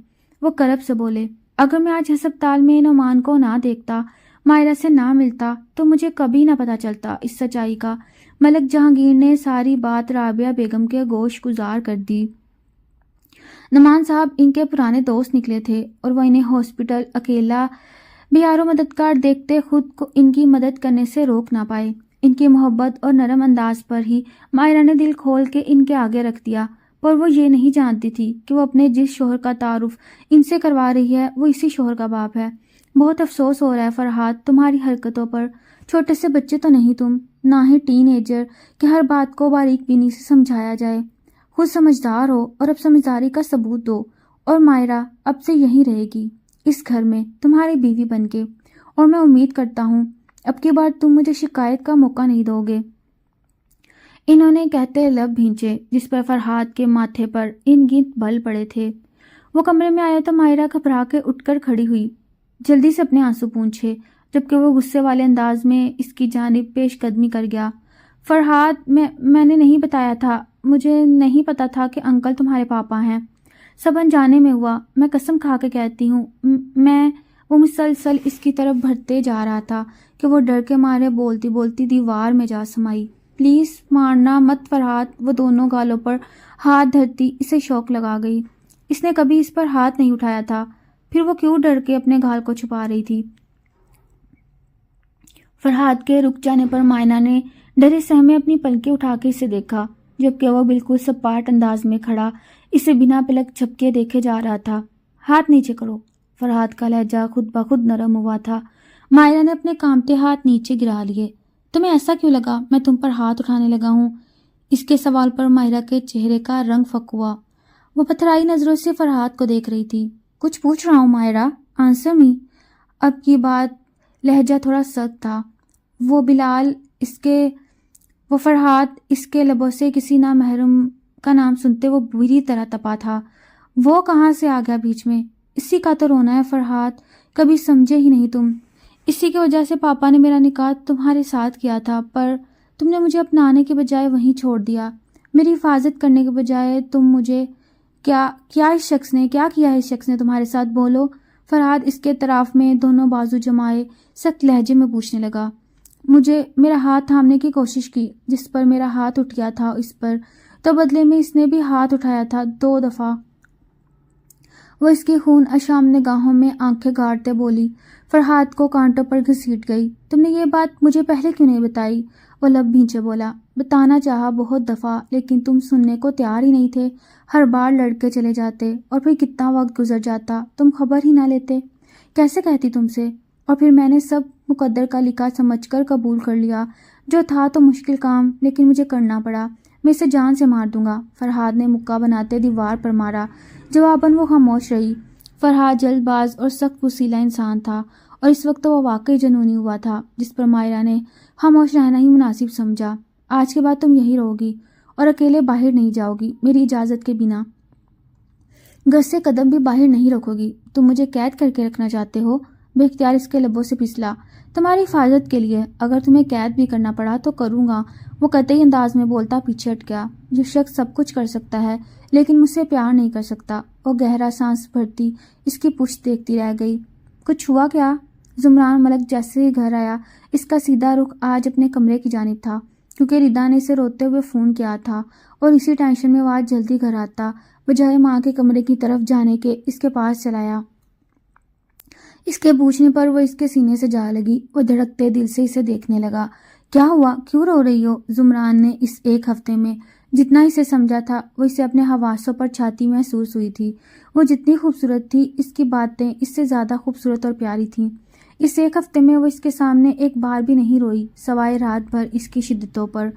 وہ کرب سے بولے. اگر میں آج ہسپتال میں نعمان کو نہ دیکھتا مائرہ سے نہ ملتا تو مجھے کبھی نہ پتا چلتا اس سچائی کا. ملک جہانگیر نے ساری بات رابعہ بیگم کے گوش گزار کر دی. نعمان صاحب ان کے پرانے دوست نکلے تھے اور وہ انہیں ہاسپٹل اکیلا بیارو مددگار دیکھتے خود کو ان کی مدد کرنے سے روک نہ پائے. ان کی محبت اور نرم انداز پر ہی مائرہ نے دل کھول کے ان کے آگے رکھ دیا. پر وہ یہ نہیں جانتی تھی کہ وہ اپنے جس شوہر کا تعارف ان سے کروا رہی ہے وہ اسی شوہر کا باپ ہے. بہت افسوس ہو رہا ہے فرحاد تمہاری حرکتوں پر. چھوٹے سے بچے تو نہیں تم, نہ ہی ٹین ایجر کہ ہر بات کو باریک بینی سے سمجھایا جائے. خود سمجھدار ہو اور اب سمجھداری کا ثبوت دو. اور مائرہ اب سے یہیں رہے گی اس گھر میں تمہاری بیوی بن کے, اور میں امید کرتا ہوں اب کی بار تم مجھے شکایت کا موقع نہیں دو گے. انہوں نے کہتے لب بھینچے جس پر فرحاد کے ماتھے پر ان گنت بل پڑے تھے. وہ کمرے میں آیا تو مائرہ گھبرا کے اٹھ کر کھڑی ہوئی. جلدی سے اپنے آنسو پونچھے جبکہ وہ غصے والے انداز میں اس کی جانب پیش قدمی کر گیا. فرحاد میں نے نہیں بتایا تھا. مجھے نہیں پتا تھا کہ انکل تمہارے پاپا ہیں. سب انجانے میں ہوا. میں قسم کھا کے کہتی ہوں. وہ مسلسل اس کی طرف بڑھتے جا رہا تھا کہ وہ ڈر کے مارے بولتی بولتی دیوار میں جا سمائی۔ پلیز مارنا مت فرحات، وہ دونوں گالوں پر ہاتھ دھرتی اسے شوق لگا گئی۔ اس نے کبھی اس پر ہاتھ نہیں اٹھایا تھا، پھر وہ کیوں ڈر کے اپنے گال کو چھپا رہی تھی؟ فرحات کے رک جانے پر مائنہ نے ڈرے سہمے اپنی پلکیں اٹھا کے اسے دیکھا، جبکہ وہ بالکل سپاٹ انداز میں کھڑا اسے بنا پلک جھپکے دیکھے جا رہا تھا۔ ہاتھ نیچے کرو۔ فرحات کا لہجہ خود بخود نرم ہوا تھا۔ مائرہ نے اپنے کانپتے ہاتھ نیچے گرا لیے۔ تمہیں ایسا کیوں لگا میں تم پر ہاتھ اٹھانے لگا ہوں؟ اس کے سوال پر مائرہ کے چہرے کا رنگ فک ہوا۔ وہ پتھرائی نظروں سے فرحات کو دیکھ رہی تھی۔ کچھ پوچھ رہا ہوں مائرہ، آنسر می۔ اب کی بات لہجہ تھوڑا سخت تھا۔ وہ فرحات اس کے لبوں سے کسی نامحرم کا نام سنتے وہ بری طرح تپا تھا۔ وہ کہاں سے آ گیا بیچ میں؟ اسی کا تو رونا ہے فرحات، کبھی سمجھے ہی نہیں تم۔ اسی کی وجہ سے پاپا نے میرا نکاح تمہارے ساتھ کیا تھا، پر تم نے مجھے اپنانے کے بجائے وہیں چھوڑ دیا۔ میری حفاظت کرنے کے بجائے تم مجھے کیا اس شخص نے تمہارے ساتھ؟ بولو۔ فرحات اس کے طرف میں دونوں بازو جمائے سخت لہجے میں پوچھنے لگا۔ مجھے میرا ہاتھ تھامنے کی کوشش کی، جس پر میرا ہاتھ اٹھ گیا تھا اس پر، تو بدلے میں اس نے بھی ہاتھ اٹھایا تھا 2 دفعہ۔ وہ اس کی خون اشام نگاہوں میں آنکھیں گاڑتے بولی۔ فرحات کو کانٹوں پر گھسیٹ گئی۔ تم نے یہ بات مجھے پہلے کیوں نہیں بتائی؟ وہ لب بھینچے بولا۔ بتانا چاہا بہت دفعہ، لیکن تم سننے کو تیار ہی نہیں تھے۔ ہر بار لڑکے چلے جاتے اور پھر کتنا وقت گزر جاتا، تم خبر ہی نہ لیتے۔ کیسے کہتی تم سے؟ اور پھر میں نے سب مقدر کا لکھا سمجھ کر قبول کر لیا۔ جو تھا تو مشکل کام، لیکن مجھے کرنا پڑا۔ میں اسے جان سے مار دوں گا۔ فرحات نے مکہ بناتے دیوار پر مارا۔ جواباً وہ خاموش رہی۔ فرحات جلد باز اور سخت پسیلا انسان تھا، اور اس وقت وہ واقعی جنونی ہوا تھا، جس پر مائرہ نے خاموش رہنا ہی مناسب سمجھا۔ آج کے بعد تم یہی رہو گی اور اکیلے باہر نہیں جاؤ گی میری اجازت کے بنا۔ گھر سے قدم بھی باہر نہیں رکھو گی۔ تم مجھے قید کر کے رکھنا چاہتے ہو؟ بے اختیار اس کے لبوں سے پھسلا۔ تمہاری حفاظت کے لیے، اگر تمہیں قید بھی کرنا پڑا تو کروں گا۔ وہ قطعی انداز میں بولتا پیچھے ہٹ گیا۔ جو شخص سب کچھ کر سکتا ہے لیکن مجھ سے پیار نہیں کر سکتا۔ وہ گہرا سانس بھرتی اس کی پشت دیکھتی رہ گئی۔ کچھ ہوا کیا؟ زمران ملک جیسے ہی گھر آیا، اس کا سیدھا رخ آج اپنے کمرے کی جانب تھا، کیونکہ ردا نے اسے روتے ہوئے فون کیا تھا، اور اسی ٹینشن میں وہ آج جلدی گھر آتا، بجائے ماں کے کمرے کی طرف جانے کے اس کے پاس چلایا۔ اس کے پوچھنے پر وہ اس کے سینے سے جا لگی۔ وہ دھڑکتے دل سے اسے دیکھنے لگا۔ کیا ہوا؟ کیوں رو رہی ہو؟ زمران نے اس 1 ہفتے میں جتنا اسے سمجھا تھا، وہ اسے اپنے حواسوں پر چھاتی محسوس ہوئی تھی۔ وہ جتنی خوبصورت تھی، اس کی باتیں اس سے زیادہ خوبصورت اور پیاری تھیں۔ اس 1 ہفتے میں وہ اس کے سامنے ایک بار بھی نہیں روئی، سوائے رات بھر اس کی شدتوں پر۔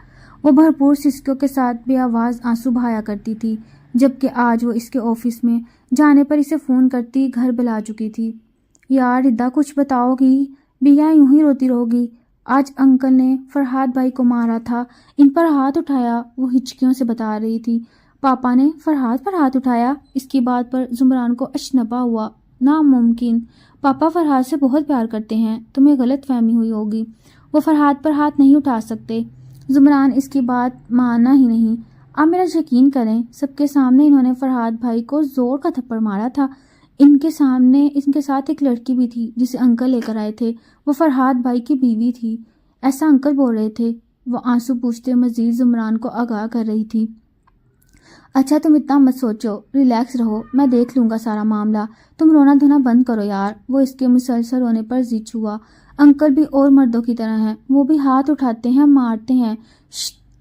وہ بھرپور سسکیوں کے ساتھ بے آواز آنسو بہایا کرتی تھی، جبکہ آج وہ اس کے آفس میں جانے پر اسے فون کرتی گھر بلا چکی تھی۔ یار ردا، کچھ بتاؤ گی بھی یا یوں ہی روتی رہو گی؟ آج انکل نے فرحات بھائی کو مارا تھا، ان پر ہاتھ اٹھایا، وہ ہچکیوں سے بتا رہی تھی۔ پاپا نے فرحات پر ہاتھ اٹھایا؟ اس کی بات پر زمران کو اشنبا ہوا۔ ناممکن، پاپا فرحات سے بہت پیار کرتے ہیں، تمہیں غلط فہمی ہوئی ہوگی، وہ فرحات پر ہاتھ نہیں اٹھا سکتے۔ زمران اس کی بات مانا ہی نہیں۔ آپ میرا یقین کریں، سب کے سامنے انہوں نے فرحات بھائی کو زور کا تھپڑ مارا تھا۔ ان کے ساتھ ایک لڑکی بھی تھی جسے انکل لے کر آئے تھے، وہ فرحات بھائی کی بیوی تھی، ایسا انکل بول رہے تھے۔ وہ آنسو پوچھتے مزید زمران کو آگاہ کر رہی تھی۔ اچھا تم اتنا مت سوچو، ریلیکس رہو، میں دیکھ لوں گا سارا معاملہ، تم رونا دھونا بند کرو یار۔ وہ اس کے مسلسل رونے پر ضج ہوا۔ انکل بھی اور مردوں کی طرح ہیں، وہ بھی ہاتھ اٹھاتے ہیں، مارتے ہیں۔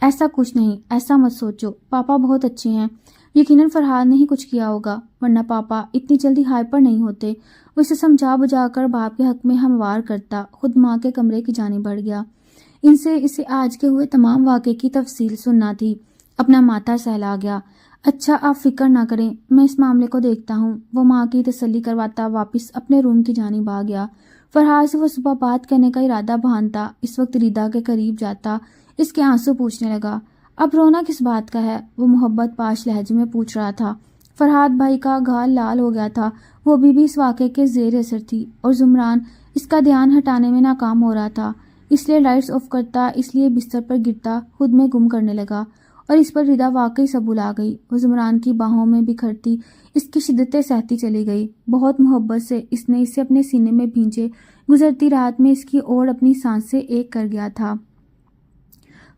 ایسا کچھ نہیں، ایسا مت سوچو، پاپا بہت اچھے ہیں، یقیناً فرحات نے ہی کچھ کیا ہوگا، ورنہ پاپا اتنی جلدی ہائپر نہیں ہوتے۔ وہ اسے سمجھا بجھا کر باپ کے حق میں ہموار کرتا خود ماں کے کمرے کی جانب بڑھ گیا۔ ان سے اسے آج کے ہوئے تمام واقعے کی تفصیل سننا تھی۔ اپنا ماتھا سہلا گیا۔ اچھا آپ فکر نہ کریں، میں اس معاملے کو دیکھتا ہوں۔ وہ ماں کی تسلی کرواتا واپس اپنے روم کی جانب آ گیا۔ فرحات سے وہ صبح بات کرنے کا ارادہ باندھتا اس وقت ردا کے قریب جاتا، اس کے آنسو پوچھنے لگا۔ اب رونا کس بات کا ہے؟ وہ محبت پاش لہجے میں پوچھ رہا تھا۔ فرحات بھائی کا گال لال ہو گیا تھا، وہ بھی اس واقعے کے زیر اثر تھی، اور زمران اس کا دھیان ہٹانے میں ناکام ہو رہا تھا، اس لیے لائٹس آف کرتا، اس لیے بستر پر گرتا خود میں گم کرنے لگا، اور اس پر ردا واقعی سب بھلا گئی۔ وہ زمران کی باہوں میں بکھرتی اس کی شدتیں سہتی چلی گئی۔ بہت محبت سے اس نے اسے اپنے سینے میں بھینچے گزرتی رات میں اس کی اور اپنی سانسیں ایک کر گیا تھا۔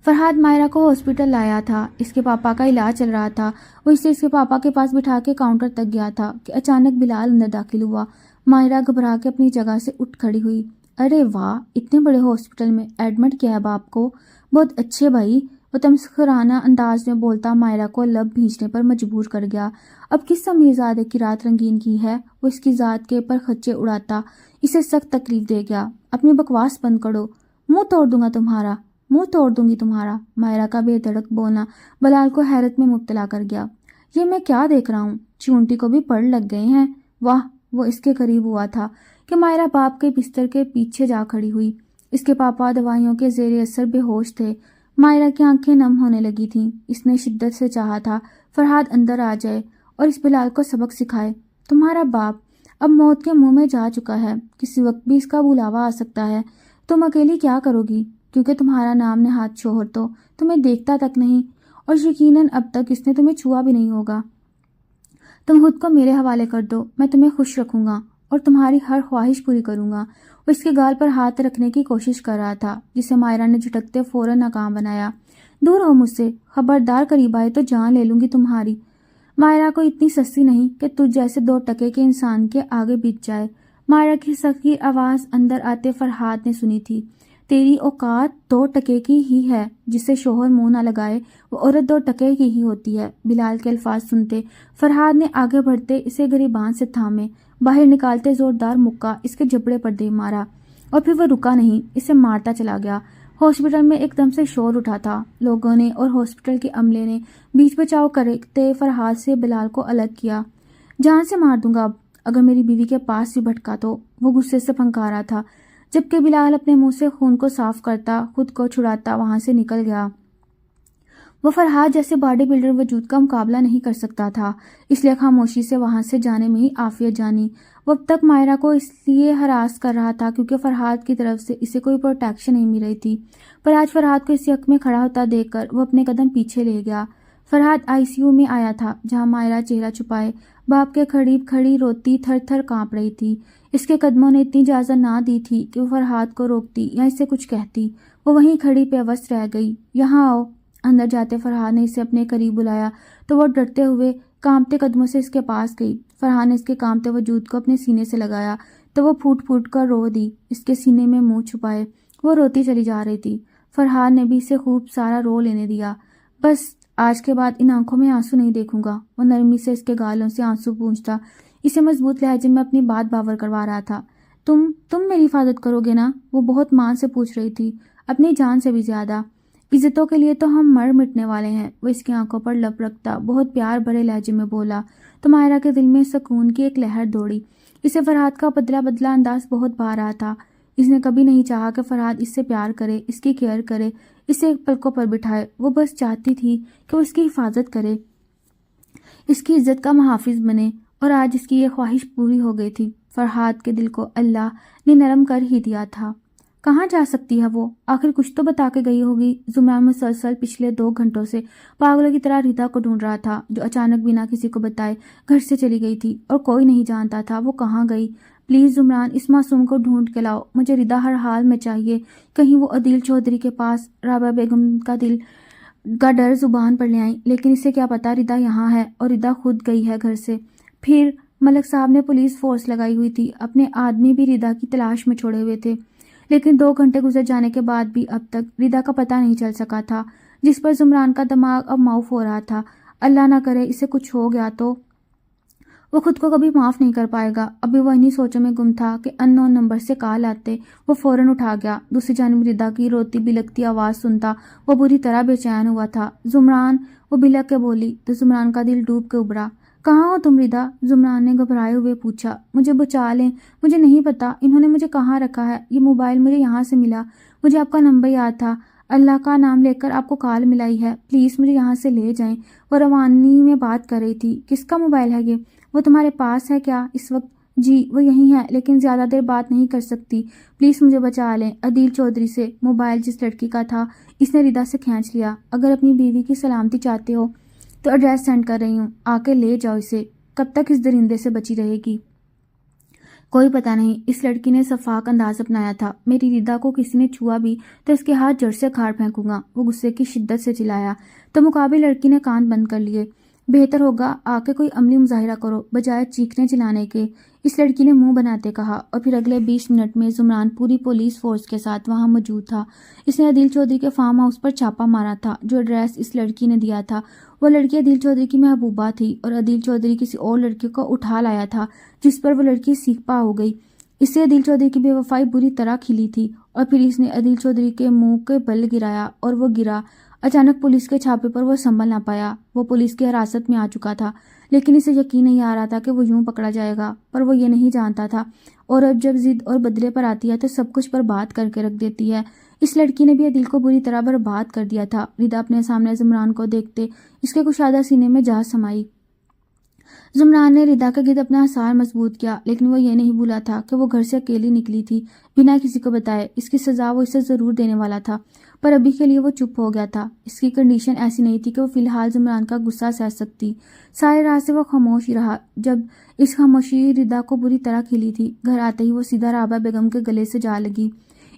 فرحاد مائرہ کو ہاسپٹل لایا تھا، اس کے پاپا کا علاج چل رہا تھا۔ وہ اسے اس کے پاپا کے پاس بٹھا کے کاؤنٹر تک گیا تھا کہ اچانک بلال اندر داخل ہوا۔ مائرہ گھبرا کے اپنی جگہ سے اٹھ کھڑی ہوئی۔ ارے واہ، اتنے بڑے ہاسپٹل میں ایڈمٹ کیا ہے باپ کو؟ بہت اچھے بھائی، وہ تمسخرانہ انداز میں بولتا مائرہ کو لب بھینچنے پر مجبور کر گیا۔ اب کس امیرزادے کی رات رنگین کی ہے؟ وہ اس کی ذات کے پر خچے اڑاتا اسے سخت تکلیف دے گیا۔ اپنی بکواس بند کرو، منہ توڑ دوں گی تمہارا۔ مائرہ کا بے دھڑک بولنا بلال کو حیرت میں مبتلا کر گیا۔ یہ میں کیا دیکھ رہا ہوں؟ چونٹی کو بھی پڑ لگ گئے ہیں۔ واہ، وہ اس کے قریب ہوا تھا کہ مائرہ باپ کے بستر کے پیچھے جا کھڑی ہوئی۔ اس کے پاپا دوائیوں کے زیر اثر بے ہوش تھے۔ مائرہ کی آنکھیں نم ہونے لگی تھیں۔ اس نے شدت سے چاہا تھا فرحاد اندر آ جائے اور اس بلال کو سبق سکھائے۔ تمہارا باپ اب موت کے منہ میں جا چکا ہے، کسی وقت بھی اس کا بلاوا آ سکتا ہے۔ تم اکیلی کیا کرو گی؟ کیونکہ تمہارا نام نہاد شوہر تو تمہیں دیکھتا تک نہیں، اور یقیناً اب تک اس نے تمہیں چھوا بھی نہیں ہوگا۔ تم خود کو میرے حوالے کر دو، میں تمہیں خوش رکھوں گا اور تمہاری ہر خواہش پوری کروں گا۔ وہ اس کے گال پر ہاتھ رکھنے کی کوشش کر رہا تھا، جسے مائرہ نے جھٹکتے فوراً ناکام بنایا۔ دور ہو مجھ سے، خبردار قریب آئے تو جان لے لوں گی تمہاری۔ مائرہ کو اتنی سستی نہیں کہ تجھ جیسے 2 ٹکے کے انسان کے آگے بیت جائے۔ مائرہ کی سخت آواز اندر آتے فرحاد نے سنی تھی۔ تیری اوقات 2 ٹکے کی ہی ہے، جسے شوہر منہ نہ لگائے وہ عورت 2 ٹکے کی ہی ہوتی ہے۔ بلال کے الفاظ سنتے فرحاد نے آگے بڑھتے اسے گریبان سے تھامے، باہر نکالتے زوردار مکہ اس کے جبڑے پر دے مارا، اور پھر وہ رکا نہیں، اسے مارتا چلا گیا۔ ہاسپٹل میں ایک دم سے شور اٹھا تھا۔ لوگوں نے اور ہاسپٹل کے عملے نے بیچ بچاؤ کرتے فرحاد سے بلال کو الگ کیا۔ جان سے مار دوں گا اب اگر میری بیوی کے پاس بھی بھٹکا تو، وہ غصے سے پھنکارا تھا، جبکہ بلال اپنے منہ سے خون کو صاف کرتا خود کو چھڑاتا وہاں سے نکل گیا۔ وہ فرحاد جیسے باڈی بلڈر وجود کا مقابلہ نہیں کر سکتا تھا، اس لیے خاموشی سے وہاں سے جانے میں ہی عافیت جانی۔ وہ اب تک مائرہ کو اس لیے ہراس کر رہا تھا کیونکہ فرحاد کی طرف سے اسے کوئی پروٹیکشن نہیں مل رہی تھی، پر آج فرحاد کو اسی حق میں کھڑا ہوتا دیکھ کر وہ اپنے قدم پیچھے لے گیا۔ فرحاد ICU میں آیا تھا، جہاں مائرہ چہرہ چھپائے باپ کے قریب کھڑی روتی تھر تھر کانپ رہی تھی۔ اس کے قدموں نے اتنی اجازت نہ دی تھی کہ وہ فرحاد کو روکتی یا اسے کچھ کہتی۔ وہ وہیں کھڑی پیوست رہ گئی۔ یہاں آؤ۔ اندر جاتے فرحاد نے اسے اپنے قریب بلایا تو وہ ڈرتے ہوئے کانپتے قدموں سے اس کے پاس گئی۔ فرحاد نے اس کے کانپتے وجود کو اپنے سینے سے لگایا تو وہ پھوٹ پھوٹ کر رو دی، اس کے سینے میں منہ چھپائے۔ وہ روتی چلی جا رہی تھی۔ فرحاد نے بھی اسے خوب سارا رو لینے دیا۔ بس آج کے بعد ان آنکھوں میں آنسو نہیں دیکھوں گا۔ وہ نرمی سے اس کے گالوں سے آنسو پونچھتا اسے مضبوط لہجے میں اپنی بات باور کروا رہا تھا۔ تم میری حفاظت کرو گے نا؟ وہ بہت مان سے پوچھ رہی تھی، اپنی جان سے بھی زیادہ۔ عزتوں کے لیے تو ہم مر مٹنے والے ہیں، وہ اس کی آنکھوں پر لب رکھتا بہت پیار بھرے لہجے میں بولا تو مائرہ کے دل میں سکون کی ایک لہر دوڑی۔ اسے فرحاد کا بدلا بدلا انداز بہت بھا رہا تھا۔ اس نے کبھی نہیں چاہا کہ فرحاد اس سے پیار کرے، اس کی کیئر کرے، اسے ایک پلکوں پر بٹھائے۔ وہ بس چاہتی تھی کہ وہ اس کی حفاظت کرے، اس کی عزت کا محافظ بنے، اور آج اس کی یہ خواہش پوری ہو گئی تھی۔ فرحاد کے دل کو اللہ نے نرم کر ہی دیا تھا۔ کہاں جا سکتی ہے وہ؟ آخر کچھ تو بتا کے گئی ہوگی۔ زمران مسلسل پچھلے 2 گھنٹوں سے پاگلوں کی طرح ریتا کو ڈھونڈ رہا تھا، جو اچانک بنا کسی کو بتائے گھر سے چلی گئی تھی، اور کوئی نہیں جانتا تھا وہ کہاں گئی۔ پلیز زمران، اس معصوم کو ڈھونڈ کے لاؤ، مجھے ردا ہر حال میں چاہیے۔ کہیں وہ عدیل چودھری کے پاس رابعہ بیگم کا دل کا ڈر زبان پر لے آئیں، لیکن اسے کیا پتا ردا یہاں ہے اور ردا خود گئی ہے گھر سے۔ پھر ملک صاحب نے پولیس فورس لگائی ہوئی تھی، اپنے آدمی بھی ردا کی تلاش میں چھوڑے ہوئے تھے، لیکن 2 گھنٹے گزر جانے کے بعد بھی اب تک ردا کا پتہ نہیں چل سکا تھا، جس پر زمران کا دماغ اب معاف ہو رہا تھا۔ اللہ نہ کرے اسے کچھ ہو گیا تو وہ خود کو کبھی معاف نہیں کر پائے گا۔ ابھی وہ انہی سوچوں میں گم تھا کہ ان نون نمبر سے کال آتے وہ فوراً اٹھا گیا۔ دوسری جانب ردا کی روتی بلکتی آواز سنتا وہ بری طرح بے چین ہوا تھا۔ زمران، وہ بلک کے بولی تو زمران کا دل ڈوب کے ابھرا۔ کہاں ہو تم ردا؟ زمران نے گھبرائے ہوئے پوچھا۔ مجھے بچا لیں، مجھے نہیں پتا انہوں نے مجھے کہاں رکھا ہے، یہ موبائل مجھے یہاں سے ملا، مجھے آپ کا نمبر یاد تھا، اللہ کا نام لے کر آپ کو کال ملائی ہے، پلیز مجھے یہاں سے لے جائیں۔ وہ روانی میں بات کر رہی تھی۔ کس کا موبائل ہے یہ؟ وہ تمہارے پاس ہے کیا اس وقت؟ جی وہ یہیں ہے، لیکن زیادہ دیر بات نہیں کر سکتی، پلیز مجھے بچا لیں۔ عدیل چودھری سے موبائل جس لڑکی کا تھا اس نے ردا سے کھینچ لیا۔ اگر اپنی بیوی کی سلامتی چاہتے ہو تو ایڈریس سینڈ کر رہی ہوں، آ کے لے جاؤ اسے، کب تک اس درندے سے بچی رہے گی؟ کوئی پتہ نہیں اس لڑکی نے شفاق انداز اپنایا تھا، میری ردا کو کسی نے چھوا بھی تو اس کے ہاتھ جڑ سے کھاڑ پھینکوں گا، وہ غصے کی شدت سے چلایا تو مقابل لڑکی نے کان بند کر لیے۔ بہتر ہوگا آ کے کوئی عملی مظاہرہ کرو بجائے چیخنے چلانے کے، اس لڑکی نے منہ بناتے کہا، اور پھر اگلے 20 منٹ میں زمران پوری پولیس فورس کے ساتھ وہاں موجود تھا۔ اس نے عدیل چودھری کے فارم ہاؤس پر چھاپا مارا تھا۔ جو ایڈریس اس لڑکی نے دیا تھا وہ لڑکی عدیل چودھری کی محبوبہ تھی، اور عدیل چودھری کسی اور لڑکی کو اٹھا لایا تھا جس پر وہ لڑکی سیکھ پا ہو گئی۔ اس سے عدیل چودھری کی بے وفائی بری طرح کھلی تھی، اور پھر اس نے عدیل چودھری کے منہ کے بل گرایا اور وہ گرا۔ اچانک پولیس کے چھاپے پر وہ سنبھل نہ پایا۔ وہ پولیس کی حراست میں آ چکا تھا، لیکن اسے یقین نہیں آ رہا تھا کہ وہ یوں پکڑا جائے گا، پر وہ یہ نہیں جانتا تھا اور اب جب ضد اور بدلے پر آتی ہے تو سب کچھ برباد کر کے رکھ دیتی ہے۔ اس لڑکی نے بھی عدیل کو بری طرح برباد کر دیا تھا۔ ردا اپنے سامنے زمران کو دیکھتے اس کے کشادہ سینے میں جا سمائی۔ زمران نے ردا کے گرد اپنا حصار مضبوط کیا، لیکن وہ یہ نہیں بھولا تھا کہ وہ گھر سے اکیلی نکلی تھی بنا کسی کو بتائے۔ اس کی سزا وہ اسے ضرور دینے والا تھا، پر ابھی کے لیے وہ چپ ہو گیا تھا۔ اس کی کنڈیشن ایسی نہیں تھی کہ وہ فی الحال زمران کا غصہ سہ سکتی۔ سارے راہ سے وہ خاموش ہی رہا۔ جب اس خاموشی ردا کو بری طرح کھلی تھی، گھر آتے ہی وہ سیدھا رابعہ بیگم کے گلے سے جا لگی۔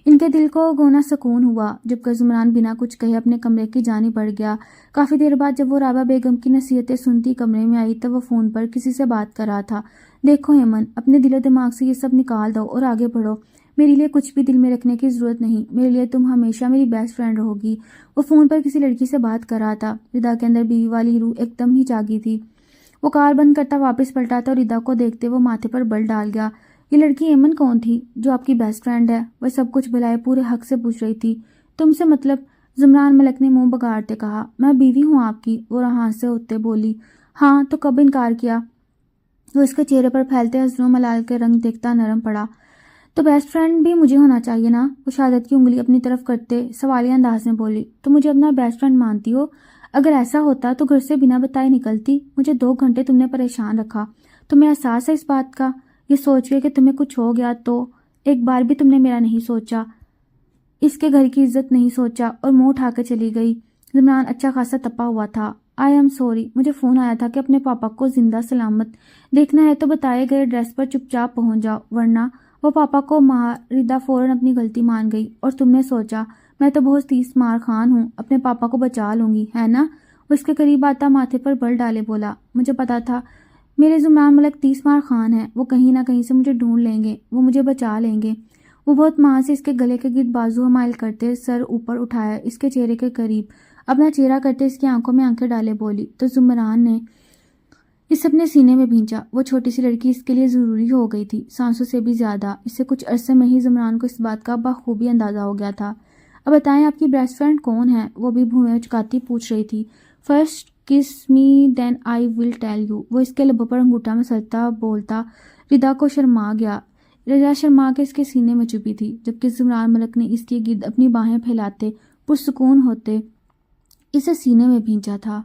ان کے دل کو گونا سکون ہوا جب کہ زمران بنا کچھ کہے اپنے کمرے کی جانب بڑھ گیا۔ کافی دیر بعد جب وہ رابعہ بیگم کی نصیحتیں سنتی کمرے میں آئی تو وہ فون پر کسی سے بات کر رہا تھا۔ دیکھو ایمن، اپنے دل و دماغ سے یہ سب نکال دو اور آگے بڑھو۔ میرے لیے کچھ بھی دل میں رکھنے کی ضرورت نہیں، میرے لیے تم ہمیشہ میری بیسٹ فرینڈ رہو گی۔ وہ فون پر کسی لڑکی سے بات کر رہا تھا۔ ردا کے اندر بیوی والی روح ایک دم ہی جاگی تھی۔ وہ کار بند کرتا واپس پلٹا تو ردا کو دیکھتے وہ ماتھے پر بل ڈال گیا۔ یہ لڑکی ایمن کون تھی جو آپ کی بیسٹ فرینڈ ہے؟ وہ سب کچھ بلائے پورے حق سے پوچھ رہی تھی۔ تم سے مطلب؟ زمران ملک نے منہ بگاڑتے کہا، میں بیوی ہوں آپ کی۔ وہ ہاتھ سے ہوتے بولی، ہاں تو کب انکار کیا؟ وہ اس کے چہرے پر پھیلتے حسن و ملال کے رنگ دیکھتا نرم پڑا۔ تو بیسٹ فرینڈ بھی مجھے ہونا چاہیے نا؟ وہ شہادت کی انگلی اپنی طرف کرتے سوالیہ انداز میں بولی، تو مجھے اپنا بیسٹ فرینڈ مانتی ہو؟ اگر ایسا ہوتا تو گھر سے بنا بتائے نکلتی؟ مجھے 2 گھنٹے تم نے پریشان رکھا، تمہیں احساس ہے اس بات کا؟ یہ سوچ کے کہ تمہیں کچھ ہو گیا تو ایک بار بھی تم نے میرا نہیں سوچا، اس کے گھر کی عزت نہیں سوچا اور منہ اٹھا کے چلی گئی۔ زمران اچھا خاصا تپا ہوا تھا۔ آئی ایم سوری، مجھے فون آیا تھا کہ اپنے پاپا کو زندہ سلامت دیکھنا ہے تو بتائے گئے ایڈریس پر چپ چاپ پہنچ جاؤ، ورنہ وہ پاپا کو ردا فوراً اپنی غلطی مان گئی، اور تم نے سوچا میں تو بہت تیس مار خان ہوں، اپنے پاپا کو بچا لوں گی، ہے نا؟ وہ اس کے قریب آتا ماتھے پر بل ڈالے بولا، مجھے پتا تھا میرے زمران ملک 30 مار خان ہیں، وہ کہیں نہ کہیں سے مجھے ڈھونڈ لیں گے، وہ مجھے بچا لیں گے۔ وہ بہت ماں سے اس کے گلے کے گرد بازو حمائل کرتے سر اوپر اٹھایا اس کے چہرے کے قریب اپنا چہرہ کرتے اس کی آنکھوں میں آنکھیں ڈالے بولی، تو زمران نے اس اپنے سینے میں بھینچا۔ وہ چھوٹی سی لڑکی اس کے لیے ضروری ہو گئی تھی، سانسوں سے بھی زیادہ۔ اس سے کچھ عرصے میں ہی زمران کو اس بات کا بخوبی اندازہ ہو گیا تھا۔ اب بتائیں آپ کی بیسٹ فرینڈ کون ہے؟ وہ بھی بھویں چکاتی پوچھ رہی تھی۔ فرسٹ کس می دین آئی ول ٹیل یو، وہ اس کے لبوں پر انگوٹھا مسلتا بولتا۔ ردا کو شرما گیا۔ ردا شرما کے اس کے سینے میں چپی تھی، جبکہ زمران ملک نے اس کے گرد اپنی باہیں پھیلاتے پرسکون ہوتے اسے سینے میں بھینچا تھا۔